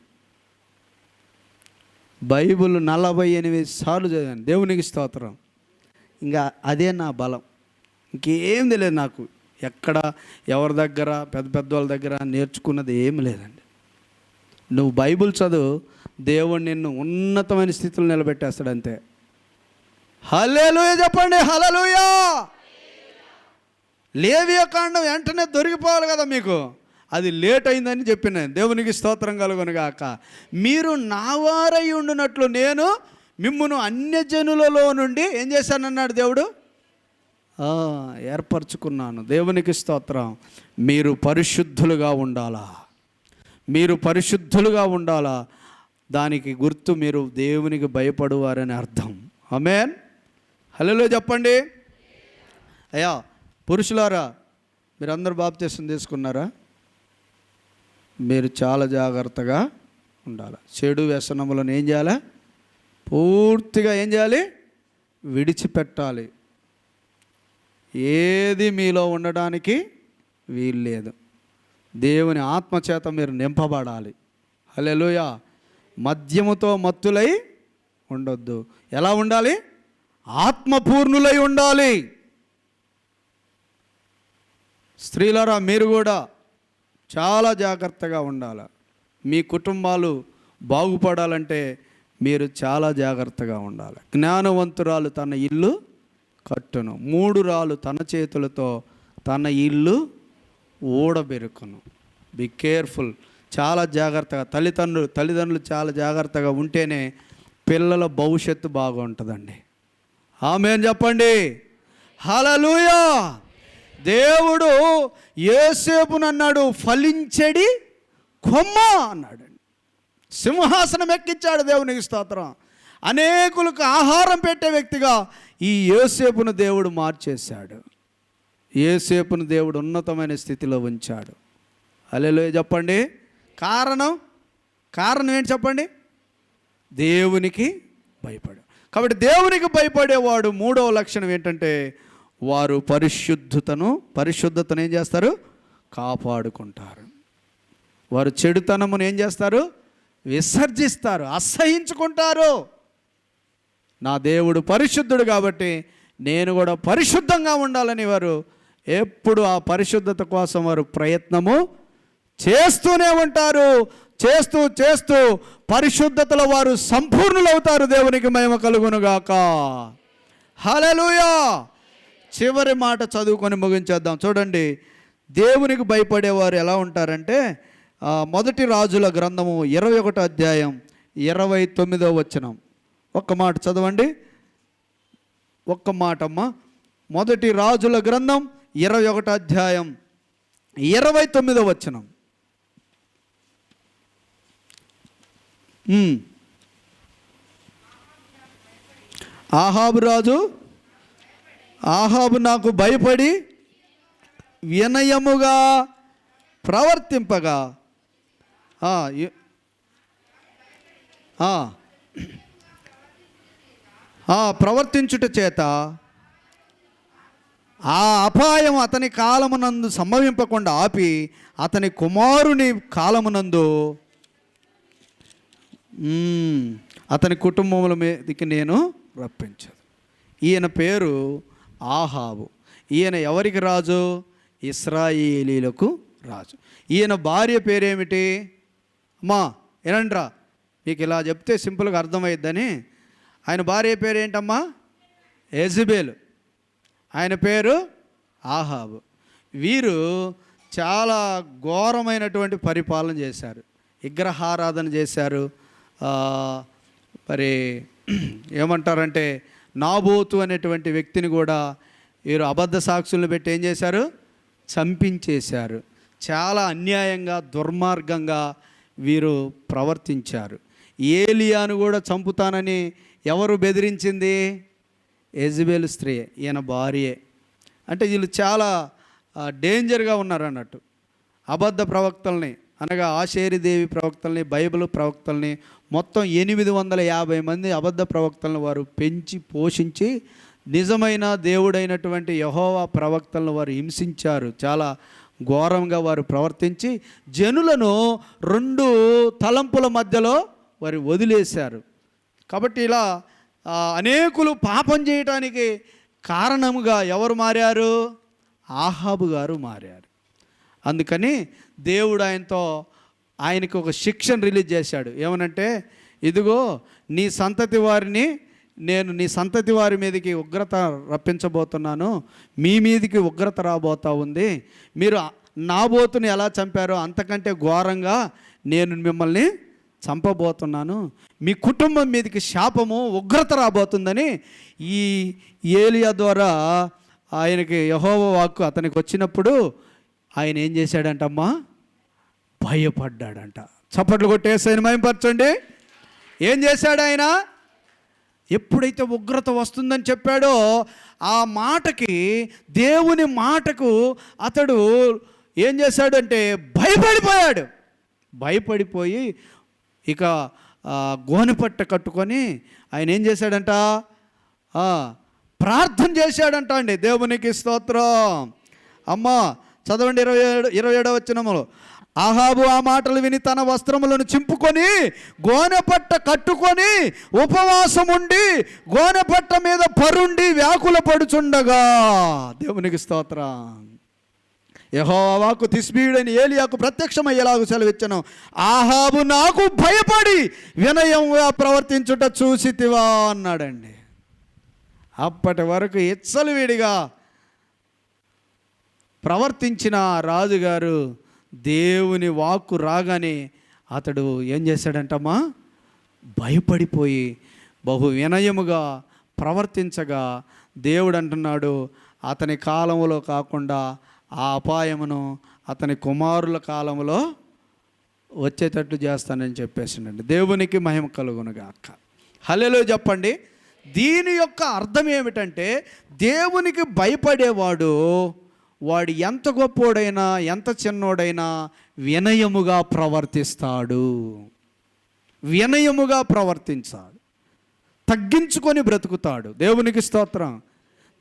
బైబిల్ 48 సార్లు చదివాను. దేవునికి స్తోత్రం. ఇంకా అదే నా బలం. ఇంకేం తెలియదు నాకు. ఎక్కడ ఎవరి దగ్గర పెద్ద వాళ్ళ దగ్గర నేర్చుకున్నది ఏమి లేదండి. నువ్వు బైబిల్ చదువు, దేవుడు నిన్ను ఉన్నతమైన స్థితిలో నిలబెట్టేస్తాడు అంతే. హల్లెలూయా చెప్పండి. హల్లెలూయా. లేవియా కాండం వెంటనే దొరికిపోవాలి కదా మీకు. అది లేట్ అయిందని చెప్పిన. దేవునికి స్తోత్రం కలుగును గాక. మీరు నా వారై ఉండునట్లు నేను మిమ్మును అన్యజనులలో నుండి ఏం చేశానన్నాడు దేవుడు, ఏర్పరచుకున్నాను. దేవునికి స్తోత్రం. మీరు పరిశుద్ధులుగా ఉండాలా, మీరు పరిశుద్ధులుగా ఉండాలా. దానికి గుర్తు మీరు దేవునికి భయపడువారని అర్థం. ఆమేన్. హల్లెలూయా చెప్పండి. అయ్యా పురుషులారా, మీరందరూ బాప్తిసం తీసుకున్నారా? మీరు చాలా జాగ్రత్తగా ఉండాలి. చెడు వ్యసనములను ఏం చేయాలి? పూర్తిగా ఏం చేయాలి? విడిచిపెట్టాలి. ఏది మీలో ఉండడానికి వీల్లేదు. దేవుని ఆత్మచేత మీరు నింపబడాలి. హల్లెలూయా. మద్యముతో మత్తులై ఉండొద్దు. ఎలా ఉండాలి? ఆత్మపూర్ణులై ఉండాలి. స్త్రీలారా, మీరు కూడా చాలా జాగ్రత్తగా ఉండాలి. మీ కుటుంబాలు బాగుపడాలంటే మీరు చాలా జాగ్రత్తగా ఉండాలి. జ్ఞానవంతురాలు తన ఇల్లు కట్టును, 3 రాళ్ళు తన చేతులతో తన ఇల్లు ఊడబెరుకును. Be careful. చాలా జాగ్రత్తగా తల్లిదండ్రులు చాలా జాగ్రత్తగా ఉంటేనే పిల్లల భవిష్యత్తు బాగుంటుందండి. ఆమేన్ చెప్పండి. హల్లెలూయా. దేవుడు యోసేపును అన్నాడు, ఫలించెడి కొమ్మ అన్నాడు. సింహాసనం ఎక్కించాడు. దేవునికి స్తోత్రం. అనేకులకు ఆహారం పెట్టే వ్యక్తిగా ఈ యోసేపును దేవుడు మార్చేశాడు. యోసేపును దేవుడు ఉన్నతమైన స్థితిలో ఉంచాడు. హల్లెలూయా చెప్పండి. కారణం ఏంటి చెప్పండి? దేవునికి భయపడు. కాబట్టి దేవునికి భయపడేవాడు 3వ లక్షణం ఏంటంటే వారు పరిశుద్ధతను ఏం చేస్తారు? కాపాడుకుంటారు. వారు చెడుతనమును ఏం చేస్తారు? విసర్జిస్తారు, అసహించుకుంటారు. నా దేవుడు పరిశుద్ధుడు కాబట్టి నేను కూడా పరిశుద్ధంగా ఉండాలని వారు ఎప్పుడు ఆ పరిశుద్ధత కోసం వారు ప్రయత్నము చేస్తూనే ఉంటారు. చేస్తూ పరిశుద్ధతలో వారు సంపూర్ణులవుతారు. దేవునికి మహిమ కలుగునుగాక. హల్లెలూయా. చివరి మాట చదువుకొని ముగించేద్దాం. చూడండి, దేవునికి భయపడేవారు ఎలా ఉంటారంటే 1 రాజుల గ్రంథము 21వ అధ్యాయం 29వ వచనం. ఒక్క మాట చదవండి. ఒక్క మాట అమ్మ. 1 రాజుల గ్రంథం 21వ అధ్యాయం 29వ వచనం. ఆహాబు నాకు భయపడి వినయముగా ప్రవర్తింపగా ప్రవర్తించుట చేత ఆ అపాయం అతని కాలమునందు సంభవింపకుండా ఆపి అతని కుమారుని కాలమునందు అతని కుటుంబముల మీదకి నేను రప్పించదు. ఈయన పేరు ఆహాబు. ఈయన ఎవరికి రాజు? ఇశ్రాయేలీలకు రాజు. ఈయన భార్య పేరేమిటి? అమ్మా ఏనండ్రా, మీకు ఇలా చెప్తే సింపుల్గా అర్థమయ్యిద్దని. ఆయన భార్య పేరు ఏంటమ్మా? యెజబెలు. ఆయన పేరు ఆహాబు. వీరు చాలా ఘోరమైనటువంటి పరిపాలన చేశారు. విగ్రహారాధన చేశారు. మరి ఏమంటారంటే నాబోతు అనేటువంటి వ్యక్తిని కూడా వీరు అబద్ధ సాక్షులను పెట్టి ఏం చేశారు? చంపించేశారు. చాలా అన్యాయంగా దుర్మార్గంగా వీరు ప్రవర్తించారు. ఏలియాను కూడా చంపుతానని ఎవరు బెదిరించింది? యెజబెలు స్త్రీ, ఈయన భార్యే. అంటే వీళ్ళు చాలా డేంజర్గా ఉన్నారు అన్నట్టు. అబద్ధ ప్రవక్తల్ని అనగా ఆషేరిదేవి ప్రవక్తల్ని, బైబిల్ ప్రవక్తల్ని మొత్తం 850 మంది అబద్ధ ప్రవక్తలను వారు పెంచి పోషించి నిజమైన దేవుడైనటువంటి యెహోవా ప్రవక్తలను వారు హింసించారు. చాలా ఘోరంగా వారు ప్రవర్తించి జనులను 2 తలంపుల మధ్యలో వారు వదిలేశారు. కాబట్టి ఇలా అనేకులు పాపం చేయటానికి కారణముగా ఎవరు మారారు? ఆహాబు గారు మారారు. అందుకని దేవుడు ఆయనకి ఒక శిక్షను రిలీజ్ చేశాడు. ఏమనంటే, ఇదిగో నీ సంతతి వారిని నేను నీ సంతతి వారి మీదకి ఉగ్రత రప్పించబోతున్నాను, మీ మీదకి ఉగ్రత రాబోతా ఉంది. మీరు నాబోతుని ఎలా చంపారో అంతకంటే ఘోరంగా నేను మిమ్మల్ని చంపబోతున్నాను, మీ కుటుంబం మీదకి శాపము ఉగ్రత రాబోతుందని ఈ ఏలియా ద్వారా ఆయనకి యెహోవా వాక్కు అతనికి వచ్చినప్పుడు ఆయన ఏం చేశాడంటమ్మా? భయపడ్డాడంట. చప్పట్లు కొట్టేసి మహిమపరచండి. ఏం చేశాడు ఆయన? ఎప్పుడైతే ఉగ్రత వస్తుందని చెప్పాడో ఆ మాటకి, దేవుని మాటకు అతడు ఏం చేశాడంటే భయపడిపోయాడు. భయపడిపోయి ఇక గోనెపట్ట కట్టుకొని ఆయన ఏం చేశాడంట? ప్రార్థన చేశాడంట అండి. దేవునికి స్తోత్రం. అమ్మా చదవండి 27వ వచనములో. ఆహాబు ఆ మాటలు విని తన వస్త్రములను చింపుకొని గోనెపట్ట కట్టుకొని ఉపవాసం ఉండి గోనెపట్ట మీద పరుండి వ్యాకుల పడుచుండగా, దేవునికి స్తోత్రం, యెహోవా వాక్కు తిష్బీయుడైన ఏలియాకు ప్రత్యక్షమయ్యేలాగు సెలవిచ్చెను. ఆహాబు నాకు భయపడి వినయంగా ప్రవర్తించుట చూసితివా అన్నాడండి. అప్పటి వరకు విడిగా ప్రవర్తించిన రాజుగారు దేవుని వాక్కు రాగానే అతడు ఏం చేశాడంటమ్మా? భయపడిపోయి బహు వినయముగా ప్రవర్తించగా దేవుడు అంటున్నాడు, అతని కాలంలో కాకుండా ఆ అపాయమును అతని కుమారుల కాలంలో వచ్చేటట్లు చేస్తానని చెప్పేసిండండి. దేవునికి మహిమ కలుగునుగాక. హల్లెలూయా చెప్పండి. దీని యొక్క అర్థం ఏమిటంటే, దేవునికి భయపడేవాడు వాడు ఎంత గొప్పోడైనా ఎంత చిన్నోడైనా వినయముగా ప్రవర్తిస్తాడు. వినయముగా ప్రవర్తించాడు, తగ్గించుకొని బ్రతుకుతాడు. దేవునికి స్తోత్రం.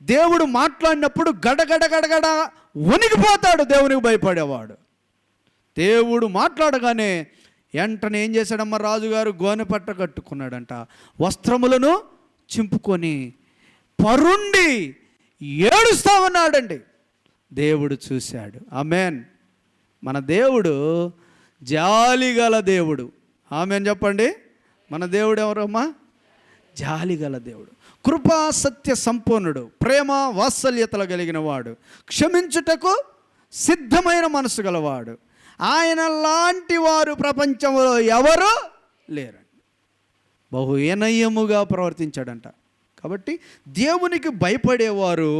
దేవుడు మాట్లాడినప్పుడు గడగడ గడగడ వణికిపోతాడు దేవునికి భయపడేవాడు. దేవుడు మాట్లాడగానే వెంటనే ఏం చేశాడమ్మ? రాజుగారు గోనెపట్ట కట్టుకున్నాడంట, వస్త్రములను చింపుకొని పరుండి ఏడుస్తా ఉన్నాడండి. దేవుడు చూశాడు. ఆమేన్. మన దేవుడు జాలిగల దేవుడు. ఆమేన్ చెప్పండి. మన దేవుడు ఎవరమ్మా? జాలిగల దేవుడు, కృపా సత్య సంపూర్ణుడు, ప్రేమ వాత్సల్యతలు కలిగిన వాడు, క్షమించుటకు సిద్ధమైన మనసు గలవాడు. ఆయన లాంటి వారు ప్రపంచంలో ఎవరు లేరండి. బహు వినయముగా ప్రవర్తించాడంట. కాబట్టి దేవునికి భయపడేవారు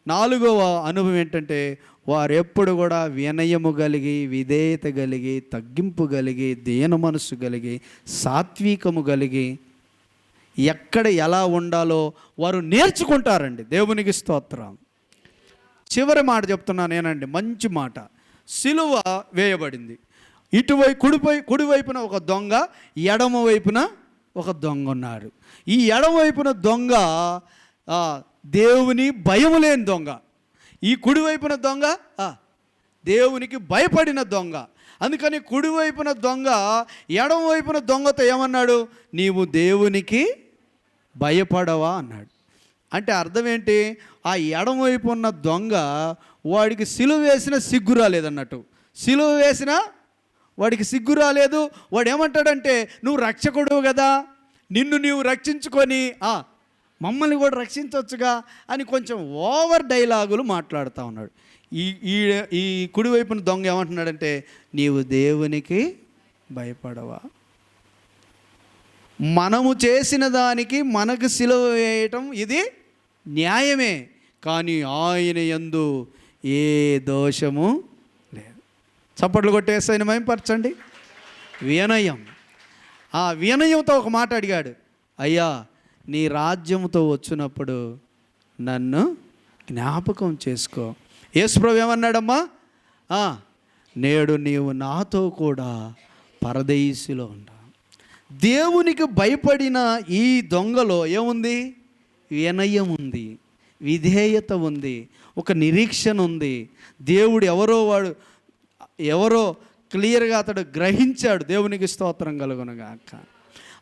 4వ అనుభవం ఏంటంటే, వారు ఎప్పుడు కూడా వినయము కలిగి, విధేయత కలిగి, తగ్గింపు కలిగి, దీన మనస్సు కలిగి, సాత్వికము కలిగి, ఎక్కడ ఎలా ఉండాలో వారు నేర్చుకుంటారండి. దేవునికి స్తోత్రం. చివరి మాట చెప్తున్నాను నేనండి, మంచి మాట. సిలువ వేయబడింది. కుడివైపున ఒక దొంగ, ఎడమ వైపున ఒక దొంగ ఉన్నారు. ఈ ఎడమవైపున దొంగ దేవుని భయం లేని దొంగ, ఈ కుడివైపున దొంగ దేవునికి భయపడిన దొంగ. అందుకని కుడివైపున దొంగ ఎడమవైపున దొంగతో ఏమన్నాడు? నీవు దేవునికి భయపడవా అన్నాడు. అంటే అర్థం ఏంటి? ఆ ఎడమవైపు ఉన్న దొంగ వాడికి సిలువ వేసిన సిగ్గు రాలేదన్నట్టు. సిలువ వేసిన వాడికి సిగ్గు రాలేదు. వాడు ఏమంటాడంటే, నువ్వు రక్షకుడు కదా, నిన్ను నీవు రక్షించుకొని మమ్మల్ని కూడా రక్షించవచ్చుగా అని కొంచెం ఓవర్ డైలాగులు మాట్లాడుతూ ఉన్నాడు. ఈ కుడివైపున దొంగ ఏమంటున్నాడంటే, నీవు దేవునికి భయపడవా? మనము చేసిన దానికి మనకు సిలువ వేయటం ఇది న్యాయమే, కానీ ఆయన యందు ఏ దోషము లేదు. చప్పట్లు కొట్టేసి మహిమపరచండి. వినయం. ఆ వినయంతో ఒక మాట అడిగాడు, అయ్యా నీ రాజ్యంతో వచ్చినప్పుడు నన్ను జ్ఞాపకం చేసుకో. యేసుప్రభు ఏమన్నాడమ్మా? నేడు నీవు నాతో కూడా పరదేశిలో ఉంటా. దేవునికి భయపడిన ఈ దొంగలో ఏముంది? వినయం ఉంది, విధేయత ఉంది. ఒక నిరీక్షణ ఉంది. దేవుడు ఎవరో క్లియర్గా అతడు గ్రహించాడు. దేవునికి స్తోత్రం కలుగునుగాక.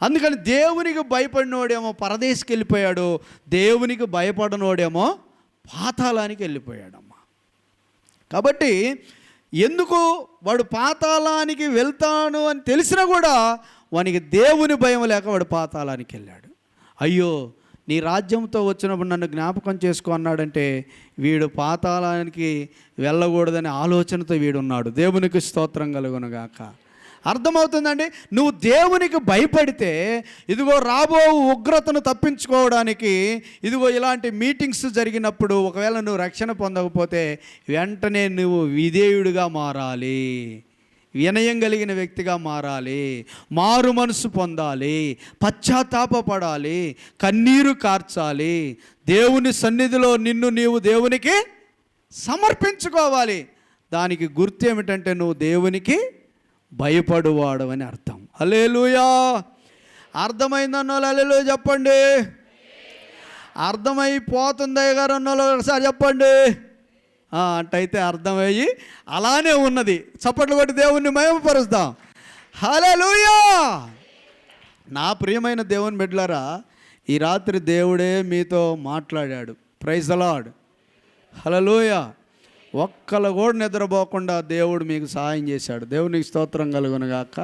అందుకని దేవునికి భయపడినోడేమో పరదేశికి వెళ్ళిపోయాడు, దేవునికి భయపడినోడేమో పాతాళానికి వెళ్ళిపోయాడమ్మా. కాబట్టి ఎందుకు వాడు పాతాళానికి వెళ్తాను అని తెలిసినా కూడా వానికి దేవుని భయం లేక వాడు పాతాళానికి వెళ్ళాడు. అయ్యో నీ రాజ్యంతో వచ్చినప్పుడు నన్ను జ్ఞాపకం చేసుకో అన్నాడంటే వీడు పాతాళానికి వెళ్ళకూడదనే ఆలోచనతో వీడున్నాడు. దేవునికి స్తోత్రం కలుగునుగాక. అర్థమవుతుందండి? నువ్వు దేవునికి భయపడితే ఇదిగో రాబో ఉగ్రతను తప్పించుకోవడానికి, ఇదిగో ఇలాంటి మీటింగ్స్ జరిగినప్పుడు ఒకవేళ నువ్వు రక్షణ పొందకపోతే వెంటనే నువ్వు విధేయుడిగా మారాలి, వినయం కలిగిన వ్యక్తిగా మారాలి, మారు మనసు పొందాలి, పశ్చాత్తాపపడాలి, కన్నీరు కార్చాలి, దేవుని సన్నిధిలో నిన్ను నీవు దేవునికి సమర్పించుకోవాలి. దానికి గుర్తు ఏమిటంటే నువ్వు దేవునికి భయపడువాడు అని అర్థం. హల్లెలూయా. అర్థమైందన్నోళ్ళు హల్లెలూయా చెప్పండి. అర్థమైపోతుందయ్య గారు అన్నోళ్ళు ఒకసారి చెప్పండి. అట్టయితే అర్థమయ్యి అలానే ఉన్నది. చప్పట్లు కొట్టి దేవుణ్ణి మహిమపరుస్తాం. హల్లెలూయా. నా ప్రియమైన దేవుని బిడ్డలారా, ఈ రాత్రి దేవుడే మీతో మాట్లాడాడు. Praise the lord. హల్లెలూయా. ఒక్కళ్ళు కూడా నిద్రపోకుండా దేవుడు మీకు సహాయం చేశాడు. దేవునికి స్తోత్రం కలుగునుగాక.